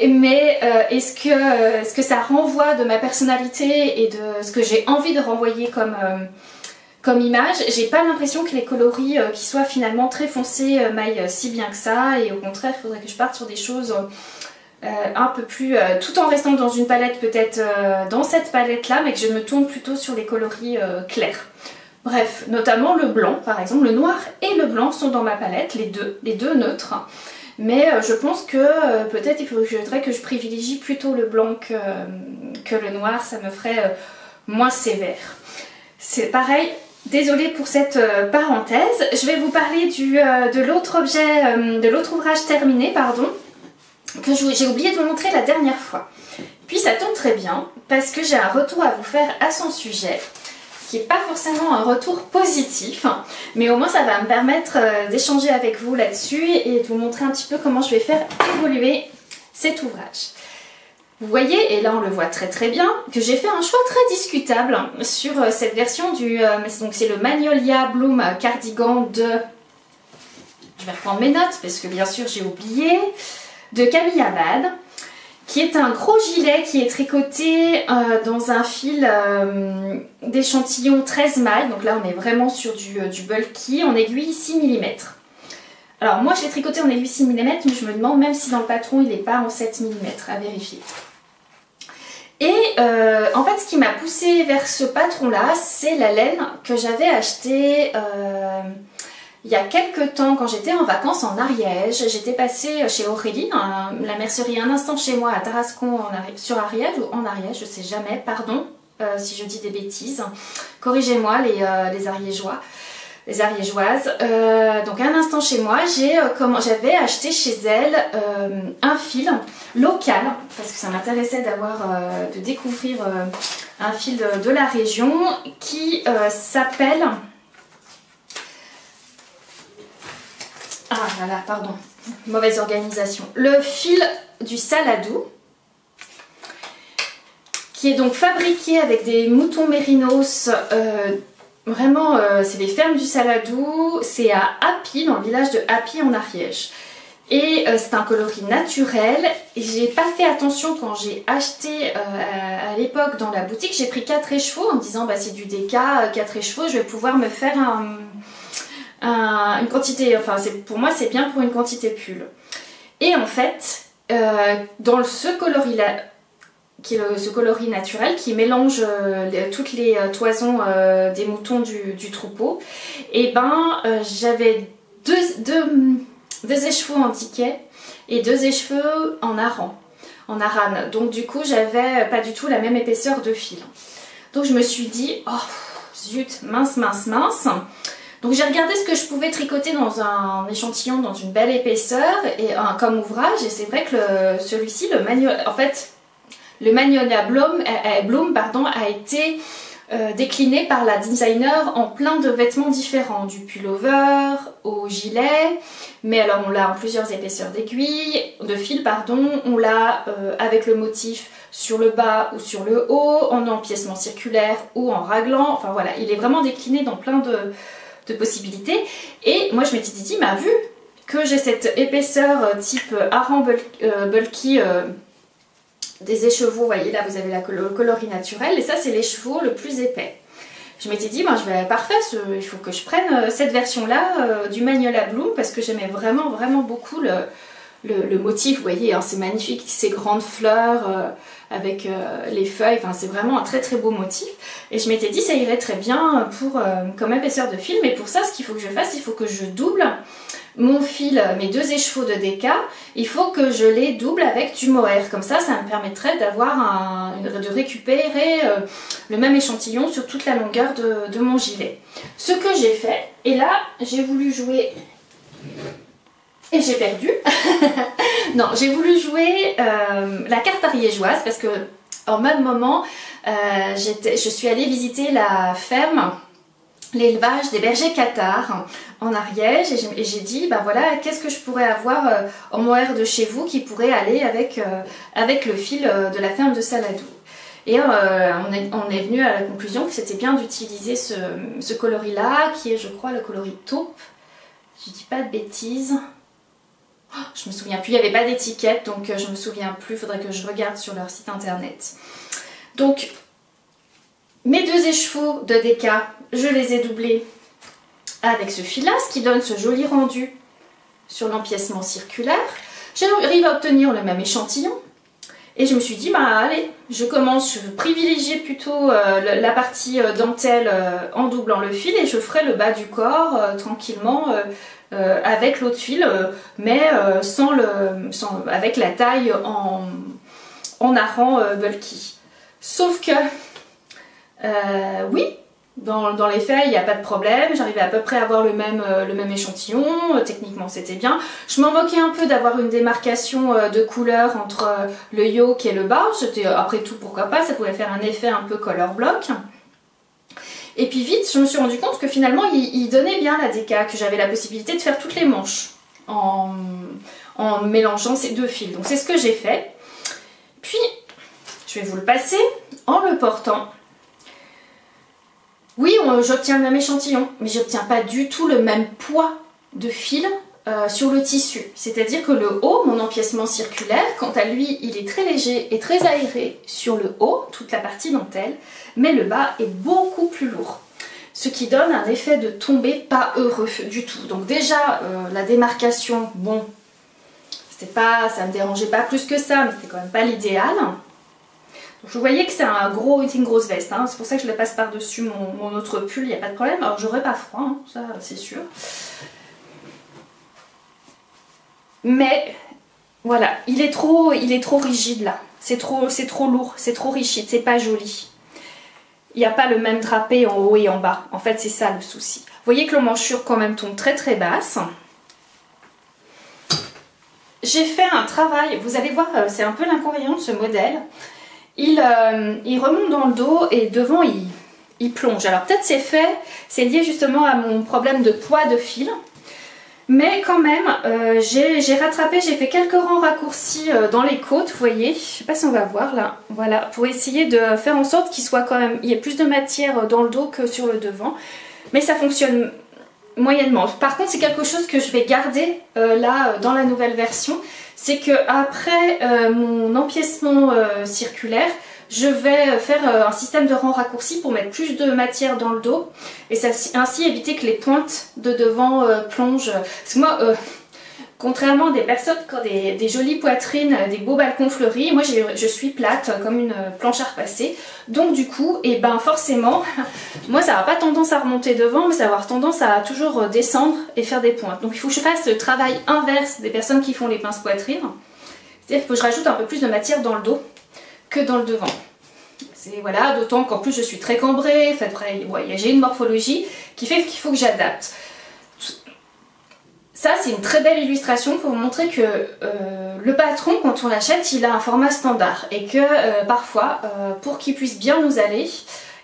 [SPEAKER 1] mais est-ce que ça renvoie de ma personnalité et de ce que j'ai envie de renvoyer comme image? J'ai pas l'impression que les coloris qui soient finalement très foncés m'aillent si bien que ça, et au contraire il faudrait que je parte sur des choses un peu plus, tout en restant dans une palette peut-être dans cette palette là, mais que je me tourne plutôt sur les coloris clairs. Bref, notamment le blanc par exemple, le noir et le blanc sont dans ma palette, les deux neutres. Mais je pense que peut-être il faudrait que je privilégie plutôt le blanc que le noir, ça me ferait moins sévère. C'est pareil, désolée pour cette parenthèse. Je vais vous parler de l'autre objet, de l'autre ouvrage terminé, pardon, que j'ai oublié de vous montrer la dernière fois. Puis ça tombe très bien parce que j'ai un retour à vous faire à son sujet, qui n'est pas forcément un retour positif, mais au moins ça va me permettre d'échanger avec vous là-dessus et de vous montrer un petit peu comment je vais faire évoluer cet ouvrage. Vous voyez, et là on le voit très bien, que j'ai fait un choix très discutable sur cette version donc c'est le Magnolia Bloom Cardigan de... Je vais reprendre mes notes parce que bien sûr j'ai oublié, de Camille Abad, qui est un gros gilet qui est tricoté dans un fil d'échantillon 13 mailles. Donc là on est vraiment sur du bulky en aiguille 6 mm. Alors moi je l'ai tricoté en aiguille 6 mm, mais je me demande même si dans le patron il n'est pas en 7 mm, à vérifier. Et en fait ce qui m'a poussée vers ce patron là, c'est la laine que j'avais achetée il y a quelques temps, quand j'étais en vacances en Ariège, j'étais passée chez Aurélie, la mercerie Un Instant Chez Moi à Tarascon sur Ariège ou en Ariège, je sais jamais, pardon si je dis des bêtises. Corrigez-moi les Ariégeois. Les Ariégeoises. Donc Un Instant Chez Moi, j'avais acheté chez elle un fil local parce que ça m'intéressait de découvrir un fil de la région qui s'appelle... Ah voilà, pardon, mauvaise organisation. Le fil du Saladou, qui est donc fabriqué avec des moutons mérinos. Vraiment, c'est les fermes du Saladou. C'est à Appy, dans le village de Appy en Ariège. Et c'est un coloris naturel. Et j'ai pas fait attention quand j'ai acheté à l'époque dans la boutique. J'ai pris 4 échevaux en me disant bah, c'est du DK, 4 échevaux, je vais pouvoir me faire une quantité. Enfin, pour moi, c'est bien pour une quantité pull. Et en fait, dans ce coloris-là, qui est ce coloris naturel qui mélange toutes les toisons des moutons du troupeau, et ben j'avais deux échevaux en tiquet et 2 échevaux en arane. Donc du coup j'avais pas du tout la même épaisseur de fil. Donc je me suis dit oh zut, mince. Donc j'ai regardé ce que je pouvais tricoter dans un échantillon dans une belle épaisseur et comme ouvrage, et c'est vrai que celui-ci, le Magnolia Bloom a été décliné par la designer en plein de vêtements différents, du pullover au gilet, mais alors on l'a en plusieurs épaisseurs de fil, on l'a avec le motif sur le bas ou sur le haut, en empiècement circulaire ou en raglan, enfin voilà, il est vraiment décliné dans plein de possibilités. Et moi je m'étais dit, bah vu que j'ai cette épaisseur type hareng bulky, des écheveaux, vous voyez là vous avez le coloris naturel et ça c'est l'écheveau le plus épais. Je m'étais dit ben, parfait, il faut que je prenne cette version là du Magnolia Bloom parce que j'aimais vraiment beaucoup le motif, vous voyez hein, c'est magnifique, ces grandes fleurs avec les feuilles, enfin c'est vraiment un très beau motif et je m'étais dit ça irait très bien comme épaisseur de fil, mais pour ça ce qu'il faut que je fasse, il faut que je double mon fil, mes 2 écheveaux de DK, il faut que je les double avec du mohair. Comme ça me permettrait de récupérer le même échantillon sur toute la longueur de mon gilet. Ce que j'ai fait, et là j'ai voulu jouer et j'ai perdu. Non, j'ai voulu jouer la carte ariégeoise parce que en même moment je suis allée visiter la ferme, l'élevage des bergers cathares en Ariège et j'ai dit bah voilà, qu'est-ce que je pourrais avoir en mohair de chez vous qui pourrait aller avec le fil de la ferme de Saladou. Et on est venu à la conclusion que c'était bien d'utiliser ce coloris là qui est je crois le coloris taupe, je dis pas de bêtises. Oh, je me souviens plus, il n'y avait pas d'étiquette donc je me souviens plus, il faudrait que je regarde sur leur site internet. Donc mes 2 écheveaux de DK, je les ai doublés avec ce fil là, ce qui donne ce joli rendu sur l'empiècement circulaire. J'arrive à obtenir le même échantillon et je me suis dit bah allez, je privilégier plutôt la partie dentelle en doublant le fil et je ferai le bas du corps tranquillement avec l'autre fil, mais avec la taille en hareng bulky. Sauf que oui, dans les faits, il n'y a pas de problème, j'arrivais à peu près à avoir le même échantillon, techniquement c'était bien. Je m'en moquais un peu d'avoir une démarcation de couleur entre le yoke et le bas, après tout pourquoi pas, ça pouvait faire un effet un peu color block. Et puis vite, je me suis rendu compte que finalement il donnait bien la DK, que j'avais la possibilité de faire toutes les manches en mélangeant ces 2 fils. Donc c'est ce que j'ai fait. Puis, je vais vous le passer en le portant. Oui, j'obtiens le même échantillon, mais j'obtiens pas du tout le même poids de fil sur le tissu. C'est-à-dire que le haut, mon empiècement circulaire, quant à lui, il est très léger et très aéré sur le haut, toute la partie dentelle, mais le bas est beaucoup plus lourd. Ce qui donne un effet de tombée pas heureux du tout. Donc déjà, la démarcation, bon, ça me dérangeait pas plus que ça, mais c'était quand même pas l'idéal. Donc, vous voyez que c'est une grosse veste, hein. C'est pour ça que je la passe par-dessus mon autre pull, il n'y a pas de problème. Alors j'aurai pas froid, hein, ça c'est sûr. Mais voilà, il est trop rigide là. C'est trop lourd, c'est trop rigide, c'est pas joli. Il n'y a pas le même drapé en haut et en bas. En fait, c'est ça le souci. Vous voyez que l'emmanchure quand même tombe très très basse. J'ai fait un travail, vous allez voir, c'est un peu l'inconvénient de ce modèle. Il remonte dans le dos et devant il plonge. Alors peut-être c'est lié justement à mon problème de poids de fil. Mais quand même, j'ai rattrapé, j'ai fait quelques rangs raccourcis dans les côtes, vous voyez. Je sais pas si on va voir là. Voilà, pour essayer de faire en sorte qu'il soit quand même, il y ait plus de matière dans le dos que sur le devant. Mais ça fonctionne moyennement. Par contre, c'est quelque chose que je vais garder là dans la nouvelle version. C'est que après mon empiècement circulaire, je vais faire un système de rang raccourci pour mettre plus de matière dans le dos et ainsi éviter que les pointes de devant plongent. Parce que moi, contrairement à des personnes qui ont des jolies poitrines, des beaux balcons fleuris, moi je suis plate comme une planche à repasser. Donc du coup, et ben forcément, moi ça n'a pas tendance à remonter devant, mais ça va avoir tendance à toujours descendre et faire des pointes. Donc il faut que je fasse le travail inverse des personnes qui font les pinces poitrines. C'est-à-dire qu'il faut que je rajoute un peu plus de matière dans le dos que dans le devant. Voilà, d'autant qu'en plus je suis très cambrée, j'ai une morphologie qui fait qu'il faut que j'adapte. Ça c'est une très belle illustration pour vous montrer que le patron quand on l'achète il a un format standard et que parfois pour qu'il puisse bien nous aller,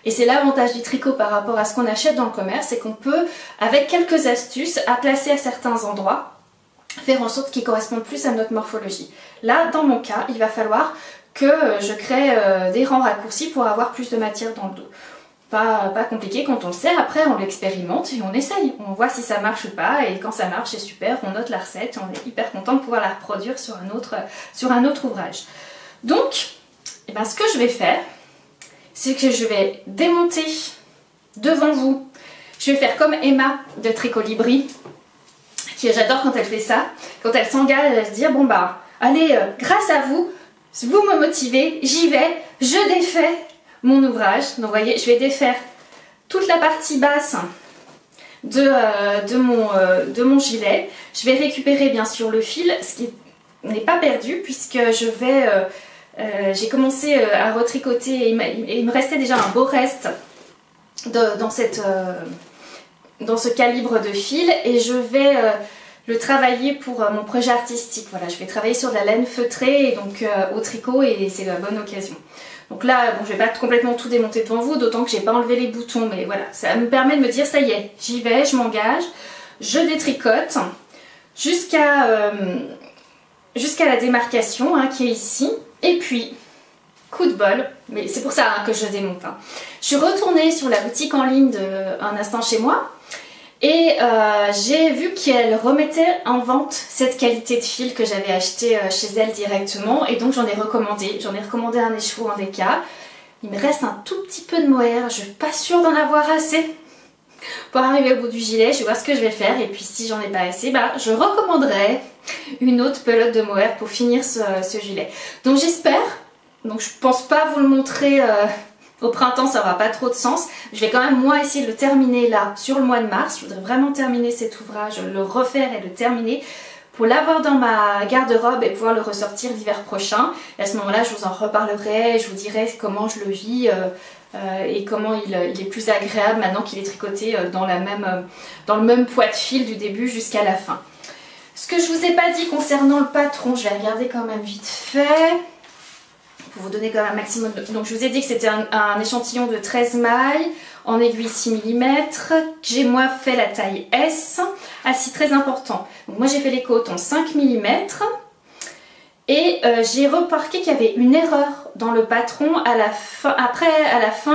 [SPEAKER 1] et c'est l'avantage du tricot par rapport à ce qu'on achète dans le commerce, c'est qu'on peut avec quelques astuces à placer à certains endroits faire en sorte qu'ils correspondent plus à notre morphologie. Là dans mon cas il va falloir que je crée des rangs raccourcis pour avoir plus de matière dans le dos. Pas compliqué quand on le sait, après on l'expérimente et on essaye. On voit si ça marche ou pas et quand ça marche c'est super, on note la recette et on est hyper content de pouvoir la reproduire sur un autre ouvrage. Donc, eh ben, ce que je vais faire, c'est que je vais démonter devant vous. Je vais faire comme Emma de Tricolibri, qui j'adore quand elle fait ça, quand elle s'engage à se dire bon bah allez, grâce à vous, vous me motivez, j'y vais, je défais mon ouvrage. Donc vous voyez, je vais défaire toute la partie basse de mon gilet. Je vais récupérer bien sûr le fil, ce qui n'est pas perdu puisque j'ai commencé à retricoter et il me restait déjà un beau reste dans ce calibre de fil et je vais le travailler pour mon projet artistique. Voilà, je vais travailler sur de la laine feutrée et donc au tricot et c'est la bonne occasion. Donc là, bon, je vais pas complètement tout démonter devant vous, d'autant que j'ai pas enlevé les boutons, mais voilà, ça me permet de me dire ça y est, j'y vais, je m'engage, je détricote jusqu'à la démarcation hein, qui est ici, et puis coup de bol, mais c'est pour ça hein, que je démonte. Hein. Je suis retournée sur la boutique en ligne de Un Instant Chez Moi. Et j'ai vu qu'elle remettait en vente cette qualité de fil que j'avais acheté chez elle directement et donc j'en ai recommandé un écheveau en DK. Il me reste un tout petit peu de mohair, je suis pas sûre d'en avoir assez pour arriver au bout du gilet. Je vais voir ce que je vais faire et puis si j'en ai pas assez, bah, je recommanderai une autre pelote de mohair pour finir ce gilet. Donc j'espère, donc je pense pas vous le montrer au printemps, ça n'aura pas trop de sens. Je vais quand même moi essayer de le terminer là sur le mois de mars. Je voudrais vraiment terminer cet ouvrage, le refaire et le terminer pour l'avoir dans ma garde-robe et pouvoir le ressortir l'hiver prochain. Et à ce moment-là, je vous en reparlerai, je vous dirai comment je le vis et comment il est plus agréable maintenant qu'il est tricoté dans le même poids de fil du début jusqu'à la fin. Ce que je vous ai pas dit concernant le patron, je vais regarder quand même vite fait. Pour vous donner quand même un maximum de... Donc je vous ai dit que c'était un échantillon de 13 mailles en aiguille 6 mm. J'ai moi fait la taille S. Ah si, très important. Donc moi j'ai fait les côtes en 5 mm. Et j'ai remarqué qu'il y avait une erreur dans le patron. À la fin,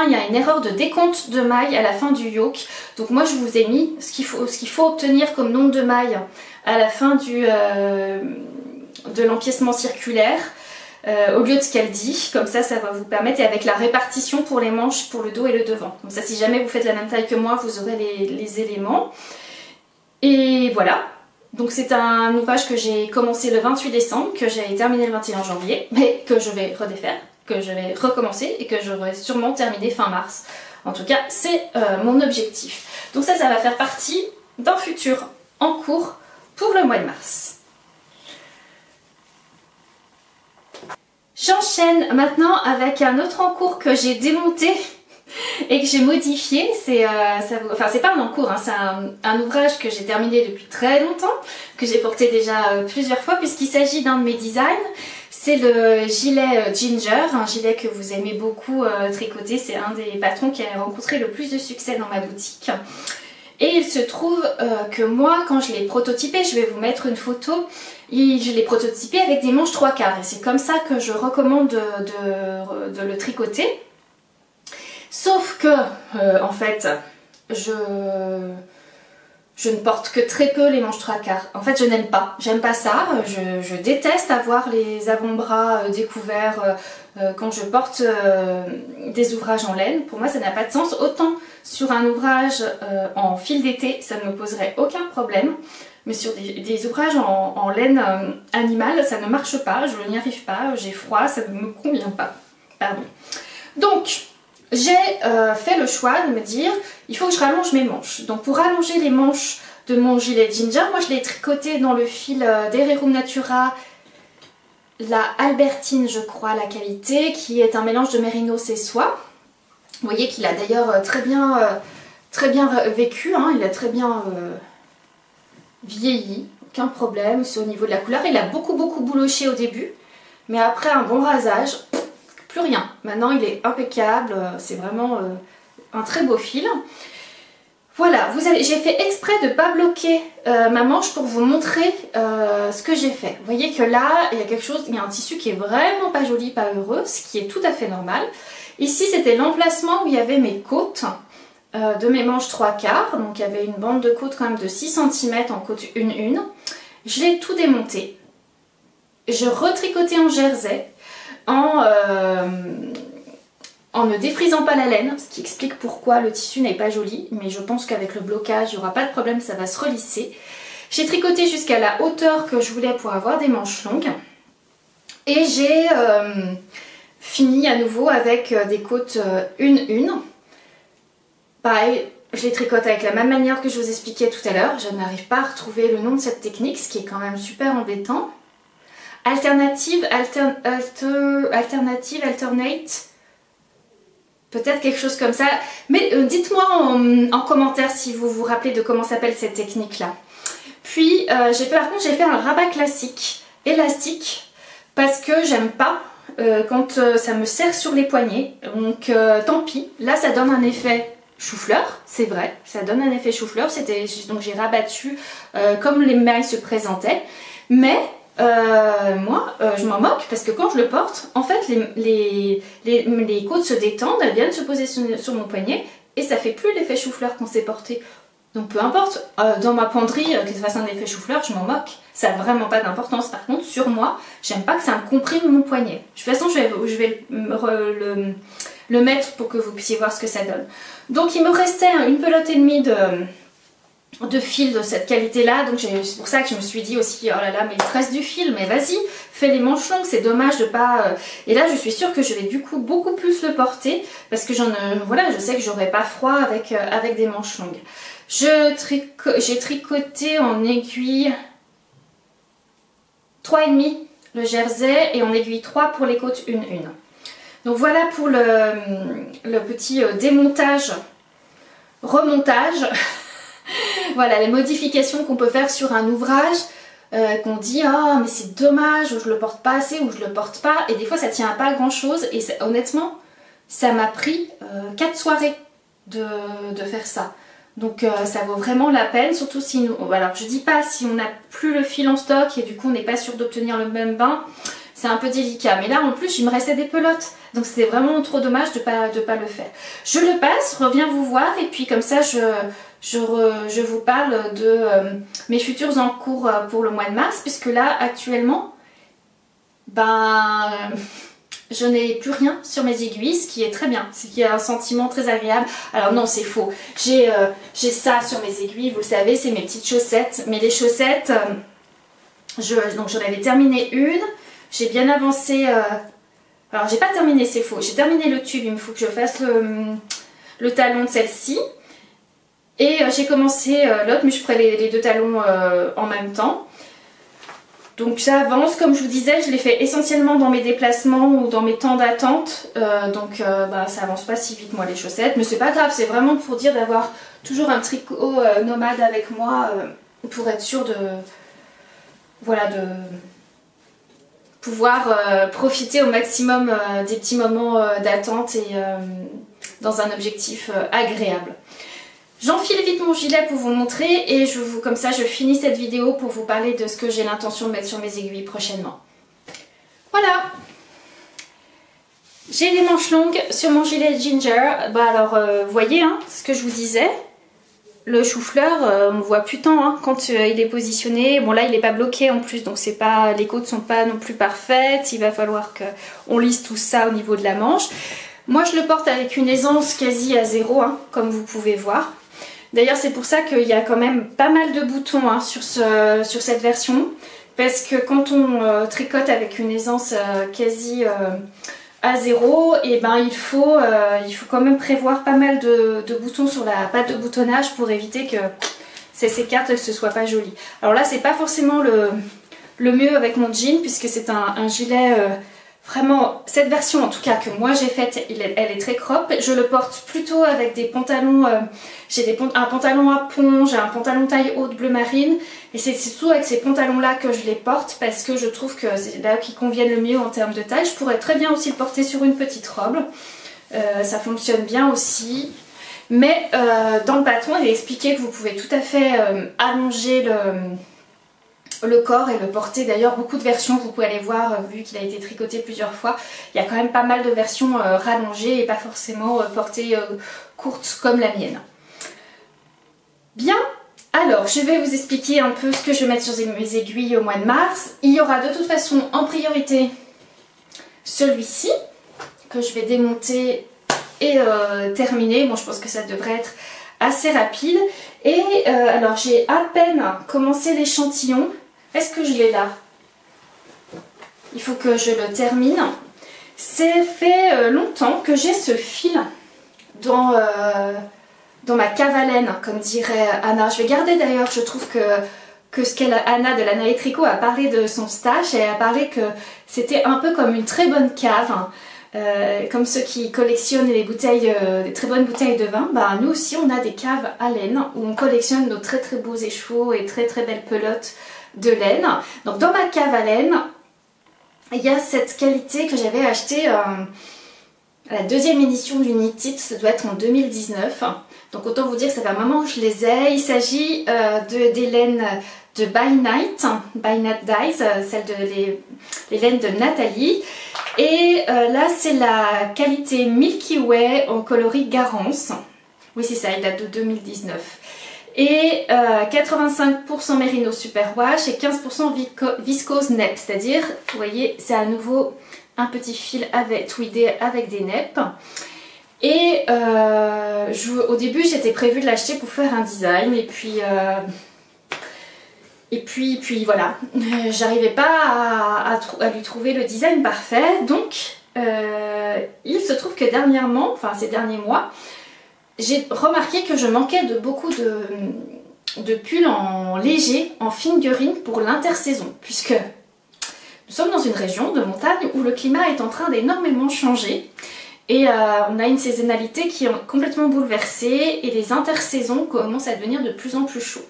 [SPEAKER 1] il y a une erreur de décompte de mailles à la fin du yoke. Donc moi je vous ai mis ce qu'il faut obtenir comme nombre de mailles à la fin de l'empiècement circulaire. Au lieu de ce qu'elle dit, comme ça va vous permettre, et avec la répartition pour les manches, pour le dos et le devant. Comme ça si jamais vous faites la même taille que moi, vous aurez les éléments. Et voilà, donc c'est un ouvrage que j'ai commencé le 28 décembre, que j'ai terminé le 21 janvier, mais que je vais redéfaire que je vais recommencer et que j'aurai sûrement terminé fin mars. En tout cas, c'est mon objectif. Donc ça va faire partie d'un futur en cours pour le mois de mars. J'enchaîne maintenant avec un autre en cours que j'ai démonté et que j'ai modifié. C'est pas un en cours, hein, c'est un ouvrage que j'ai terminé depuis très longtemps, que j'ai porté déjà plusieurs fois puisqu'il s'agit d'un de mes designs. C'est le gilet Ginger, un gilet que vous aimez beaucoup tricoter. C'est un des patrons qui a rencontré le plus de succès dans ma boutique. Et il se trouve que moi, quand je l'ai prototypé, je vais vous mettre une photo, je l'ai prototypé avec des manches 3/4 et c'est comme ça que je recommande de le tricoter. Sauf que, en fait, je ne porte que très peu les manches 3/4. En fait, je n'aime pas. J'aime pas ça. Je déteste avoir les avant-bras découverts quand je porte des ouvrages en laine. Pour moi, ça n'a pas de sens. Autant sur un ouvrage en fil d'été, ça ne me poserait aucun problème. Mais sur des ouvrages en laine animale, ça ne marche pas. Je n'y arrive pas. J'ai froid. Ça ne me convient pas. Pardon. Donc, j'ai fait le choix de me dire il faut que je rallonge mes manches. Donc pour rallonger les manches de mon gilet Ginger, moi je l'ai tricoté dans le fil d'Hererum Natura, la Albertine je crois la qualité, qui est un mélange de mérinos et soie. Vous voyez qu'il a d'ailleurs très bien vécu, hein, il a très bien vieilli, aucun problème. C'est au niveau de la couleur, il a beaucoup bouloché au début, mais après un bon rasage, plus rien. Maintenant il est impeccable, c'est vraiment un très beau fil. Voilà, j'ai fait exprès de ne pas bloquer ma manche pour vous montrer ce que j'ai fait. Vous voyez que là, il y a un tissu qui est vraiment pas joli, pas heureux, ce qui est tout à fait normal. Ici, c'était l'emplacement où il y avait mes côtes de mes manches 3/4. Donc il y avait une bande de côte quand même de 6 cm en côte 1/1. Je l'ai tout démonté. Je retricotais en jersey en ne défrisant pas la laine, ce qui explique pourquoi le tissu n'est pas joli, mais je pense qu'avec le blocage, il n'y aura pas de problème, ça va se relisser. J'ai tricoté jusqu'à la hauteur que je voulais pour avoir des manches longues. Et j'ai fini à nouveau avec des côtes 1/1. Pareil, je les tricote avec la même manière que je vous expliquais tout à l'heure. Je n'arrive pas à retrouver le nom de cette technique, ce qui est quand même super embêtant. Alternative, alternate, peut-être quelque chose comme ça. Mais dites-moi en commentaire si vous vous rappelez de comment s'appelle cette technique-là. Puis, par contre, j'ai fait un rabat classique, élastique, parce que j'aime pas quand ça me serre sur les poignets. Donc, tant pis. Là, ça donne un effet chou-fleur, c'est vrai. Ça donne un effet chou-fleur. Donc, j'ai rabattu comme les mailles se présentaient. Mais moi je m'en moque parce que quand je le porte, en fait les côtes se détendent, elles viennent se poser sur mon poignet et ça fait plus l'effet chou-fleur qu'on s'est porté. Donc peu importe, dans ma penderie que ça fasse un effet chou-fleur, je m'en moque. Ça n'a vraiment pas d'importance. Par contre sur moi, j'aime pas que ça me comprime mon poignet. De toute façon je vais le mettre pour que vous puissiez voir ce que ça donne. Donc il me restait une pelote et demie de fil de cette qualité là, donc c'est pour ça que je me suis dit aussi oh là là mais il te reste du fil, mais vas-y fais les manches longues, c'est dommage de pas et là je suis sûre que je vais du coup beaucoup plus le porter parce que voilà, je sais que j'aurai pas froid avec des manches longues. J'ai tricoté en aiguille 3,5 le jersey et en aiguille 3 pour les côtes 1/1. Donc voilà pour le petit démontage remontage. Voilà les modifications qu'on peut faire sur un ouvrage, qu'on dit ah mais c'est dommage, ou je le porte pas assez, ou je le porte pas, et des fois ça tient à pas grand chose, et honnêtement ça m'a pris 4 soirées de faire ça. Donc ça vaut vraiment la peine, surtout si nous, alors je dis pas si on n'a plus le fil en stock et du coup on n'est pas sûr d'obtenir le même bain, c'est un peu délicat. Mais là en plus il me restait des pelotes, donc c'était vraiment trop dommage de pas le faire. Je le passe, reviens vous voir, et puis comme ça je vous parle de mes futurs en cours pour le mois de mars, puisque là actuellement je n'ai plus rien sur mes aiguilles, ce qui est très bien, ce qui est un sentiment très agréable. Alors non, c'est faux, j'ai ça sur mes aiguilles, vous le savez, c'est mes petites chaussettes, mais les chaussettes, donc j'en avais terminé une, j'ai bien avancé Alors j'ai pas terminé, c'est faux, j'ai terminé le tube, il me faut que je fasse le talon de celle-ci. Et j'ai commencé l'autre, mais je ferai les deux talons en même temps. Donc ça avance, comme je vous disais, je l'ai fait essentiellement dans mes déplacements ou dans mes temps d'attente. Donc ça avance pas si vite moi les chaussettes, mais c'est pas grave, c'est vraiment pour dire d'avoir toujours un tricot nomade avec moi pour être sûr de... Voilà, de pouvoir profiter au maximum des petits moments d'attente et dans un objectif agréable. J'enfile vite mon gilet pour vous montrer et comme ça je finis cette vidéo pour vous parler de ce que j'ai l'intention de mettre sur mes aiguilles prochainement. Voilà, j'ai les manches longues sur mon gilet Ginger. Vous voyez ce que je vous disais, le chou-fleur on ne voit plus tant quand il est positionné. Bon là il n'est pas bloqué en plus, donc c'est pas, les côtes sont pas non plus parfaites, il va falloir qu'on lisse tout ça au niveau de la manche. Moi je le porte avec une aisance quasi à zéro comme vous pouvez voir. D'ailleurs c'est pour ça qu'il y a quand même pas mal de boutons sur cette version, parce que quand on tricote avec une aisance quasi à zéro, et il faut quand même prévoir pas mal de boutons sur la patte de boutonnage pour éviter que ces cartes ne se soient pas jolies. Alors là c'est pas forcément le mieux avec mon jean, puisque c'est un gilet... Vraiment, cette version en tout cas que moi j'ai faite, elle est très crop. Je le porte plutôt avec des pantalons, j'ai un pantalon à pont, j'ai un pantalon taille haute bleu marine. Et c'est surtout avec ces pantalons là que je les porte, parce que je trouve que c'est là qu'ils conviennent le mieux en termes de taille. Je pourrais très bien aussi le porter sur une petite robe, ça fonctionne bien aussi. Mais dans le patron il est expliqué que vous pouvez tout à fait allonger le corps et le porter. D'ailleurs beaucoup de versions, vous pouvez aller voir, vu qu'il a été tricoté plusieurs fois, il y a quand même pas mal de versions rallongées et pas forcément portées courtes comme la mienne. Bien, alors je vais vous expliquer un peu ce que je vais mettre sur mes aiguilles au mois de mars. Il y aura de toute façon en priorité celui-ci que je vais démonter et terminer. Bon, je pense que ça devrait être assez rapide. Et alors j'ai à peine commencé l'échantillon. Est-ce que je l'ai là? Il faut que je le termine. C'est fait longtemps que j'ai ce fil dans ma cave à laine, comme dirait Anna. Je vais garder d'ailleurs, je trouve que ce qu'elle, Anna de l'Anna et Tricot, a parlé de son stash, et elle a parlé que c'était un peu comme une très bonne cave. Comme ceux qui collectionnent les bouteilles, des très bonnes bouteilles de vin, nous aussi on a des caves à laine où on collectionne nos très très beaux échevaux et très très belles pelotes de laine. Donc dans ma cave à laine, il y a cette qualité que j'avais achetée à la deuxième édition du Knit It, ça doit être en 2019. Donc autant vous dire que ça fait un moment que je les ai. Il s'agit des laines de By Night Dyes, celles les laines de Nathalie. Et là c'est la qualité Milky Way en coloris Garance. Oui c'est ça, il date de 2019. Et 85% Merino Superwash et 15% viscose nepp, c'est-à-dire, vous voyez, c'est à nouveau un petit fil tweedé avec des neppes. Et au début j'étais prévue de l'acheter pour faire un design, et puis voilà, j'arrivais pas à lui trouver le design parfait. Donc il se trouve que dernièrement, enfin ces derniers mois, j'ai remarqué que je manquais de beaucoup de pulls en léger, en fingering pour l'intersaison, puisque nous sommes dans une région de montagne où le climat est en train d'énormément changer. Et on a une saisonnalité qui est complètement bouleversée, et les intersaisons commencent à devenir de plus en plus chauds.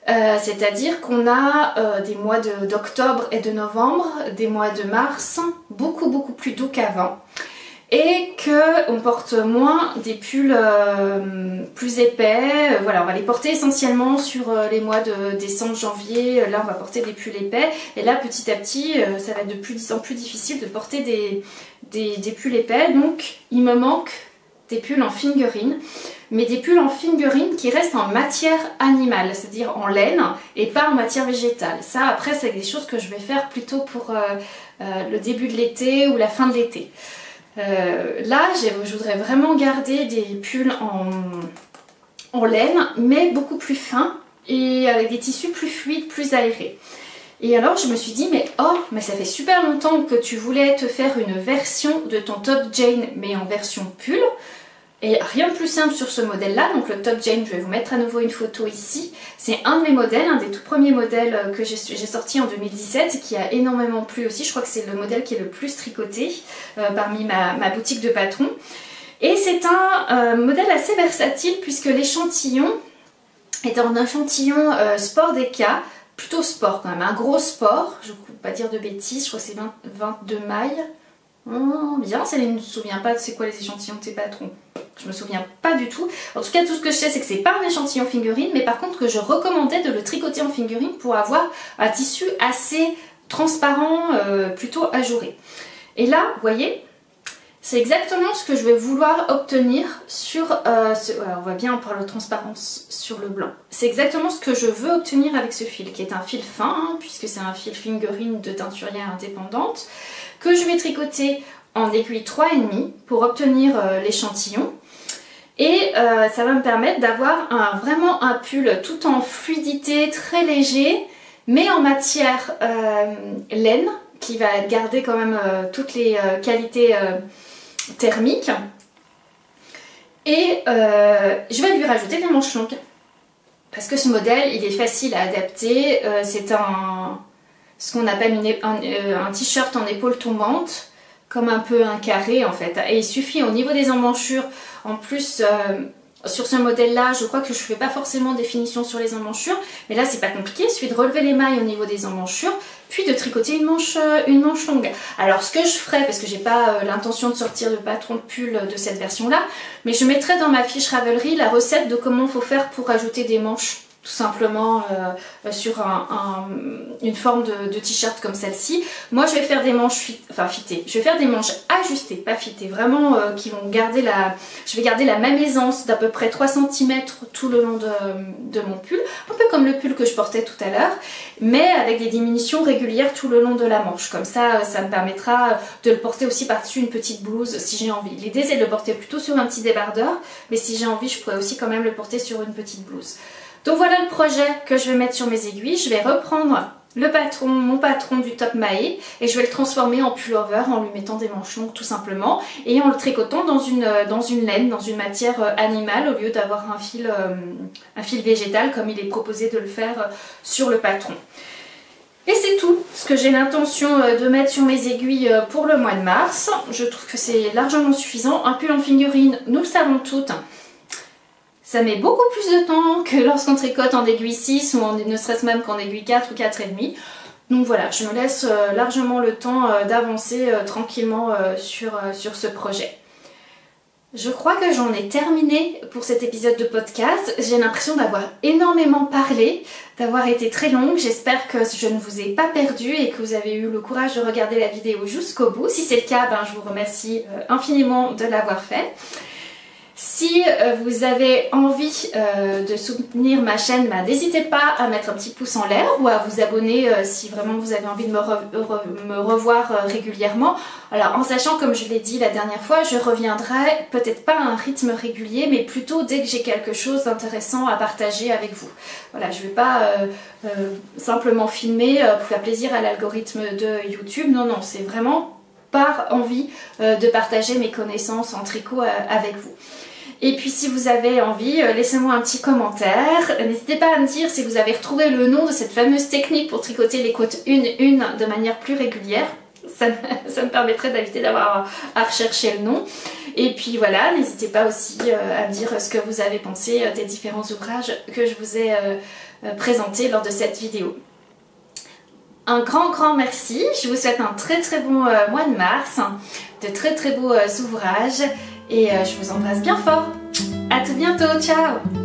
[SPEAKER 1] C'est-à-dire qu'on a des mois d'octobre et de novembre, des mois de mars beaucoup plus doux qu'avant, et qu'on porte moins des pulls plus épais. Voilà, on va les porter essentiellement sur les mois de décembre, janvier. Là on va porter des pulls épais, et là petit à petit ça va être de plus en plus difficile de porter des pulls épais. Donc il me manque des pulls en fingering, mais des pulls en fingering qui restent en matière animale, c'est-à-dire en laine et pas en matière végétale. Ça après c'est des choses que je vais faire plutôt pour le début de l'été ou la fin de l'été. Là je voudrais vraiment garder des pulls en laine, mais beaucoup plus fins et avec des tissus plus fluides, plus aérés. Et alors je me suis dit mais ça fait super longtemps que tu voulais te faire une version de ton top Jane mais en version pull. Et rien de plus simple sur ce modèle là, donc le top Jane, je vais vous mettre à nouveau une photo ici. C'est un de mes modèles, un des tout premiers modèles que j'ai sorti en 2017 et qui a énormément plu aussi. Je crois que c'est le modèle qui est le plus tricoté parmi ma boutique de patrons. Et c'est un modèle assez versatile puisque l'échantillon est un échantillon sport Deka, plutôt sport quand même, un gros sport, je ne peux pas dire de bêtises, je crois que c'est 22 mailles. Bien, Céline ne se souvient pas de c'est quoi les échantillons de tes patrons. Je me souviens pas du tout. En tout cas, tout ce que je sais, c'est que c'est pas un échantillon figurine, mais par contre que je recommandais de le tricoter en figurine pour avoir un tissu assez transparent, plutôt ajouré. Et là, vous voyez, c'est exactement ce que je vais vouloir obtenir sur... alors on voit bien par la transparence sur le blanc. C'est exactement ce que je veux obtenir avec ce fil, qui est un fil fin, hein, puisque c'est un fil figurine de teinturière indépendante, que je vais tricoter en aiguille 3,5 pour obtenir l'échantillon. Et ça va me permettre d'avoir vraiment un pull tout en fluidité, très léger, mais en matière laine, qui va garder quand même toutes les qualités thermiques. Et je vais lui rajouter des manches longues. Parce que ce modèle, il est facile à adapter. C'est ce qu'on appelle un t-shirt en épaule tombante, comme un peu un carré en fait. Et il suffit au niveau des emmanchures, en plus sur ce modèle là, je crois que je ne fais pas forcément des finitions sur les emmanchures, mais là c'est pas compliqué, il suffit de relever les mailles au niveau des emmanchures, puis de tricoter une manche longue. Alors ce que je ferai, parce que j'ai pas l'intention de sortir de patron de pull de cette version là, mais je mettrai dans ma fiche Ravelry la recette de comment il faut faire pour ajouter des manches, tout simplement sur une forme de t-shirt comme celle-ci. Moi je vais faire des manches fitées, je vais faire des manches ajustées, pas fitées, vraiment qui vont garder je vais garder la même aisance d'à peu près 3 cm tout le long de mon pull, un peu comme le pull que je portais tout à l'heure, mais avec des diminutions régulières tout le long de la manche. Comme ça, ça me permettra de le porter aussi par-dessus une petite blouse si j'ai envie. L'idée c'est de le porter plutôt sur un petit débardeur, mais si j'ai envie je pourrais aussi quand même le porter sur une petite blouse. Donc voilà le projet que je vais mettre sur mes aiguilles. Je vais reprendre mon patron du top Mahé et je vais le transformer en pullover en lui mettant des manches longues tout simplement et en le tricotant dans une laine, dans une matière animale au lieu d'avoir un fil végétal comme il est proposé de le faire sur le patron. Et c'est tout ce que j'ai l'intention de mettre sur mes aiguilles pour le mois de mars. Je trouve que c'est largement suffisant. Un pull en figurine, nous le savons toutes, ça met beaucoup plus de temps que lorsqu'on tricote en aiguille 6 ou ne serait-ce même qu'en aiguille 4 ou 4,5. Donc voilà, je me laisse largement le temps d'avancer tranquillement sur ce projet. Je crois que j'en ai terminé pour cet épisode de podcast. J'ai l'impression d'avoir énormément parlé, d'avoir été très longue. J'espère que je ne vous ai pas perdu et que vous avez eu le courage de regarder la vidéo jusqu'au bout. Si c'est le cas, je vous remercie infiniment de l'avoir fait. Si vous avez envie de soutenir ma chaîne, n'hésitez pas à mettre un petit pouce en l'air ou à vous abonner si vraiment vous avez envie de me revoir régulièrement. Alors en sachant, comme je l'ai dit la dernière fois, je reviendrai peut-être pas à un rythme régulier, mais plutôt dès que j'ai quelque chose d'intéressant à partager avec vous. Voilà, je ne vais pas simplement filmer pour faire plaisir à l'algorithme de YouTube. Non, non, c'est vraiment par envie de partager mes connaissances en tricot avec vous. Et puis si vous avez envie, laissez-moi un petit commentaire. N'hésitez pas à me dire si vous avez retrouvé le nom de cette fameuse technique pour tricoter les côtes une de manière plus régulière. Ça me permettrait d'éviter d'avoir à rechercher le nom. Et puis voilà, n'hésitez pas aussi à me dire ce que vous avez pensé des différents ouvrages que je vous ai présentés lors de cette vidéo. Un grand merci, je vous souhaite un très bon mois de mars, de très beaux ouvrages et je vous embrasse bien fort. À tout bientôt, ciao!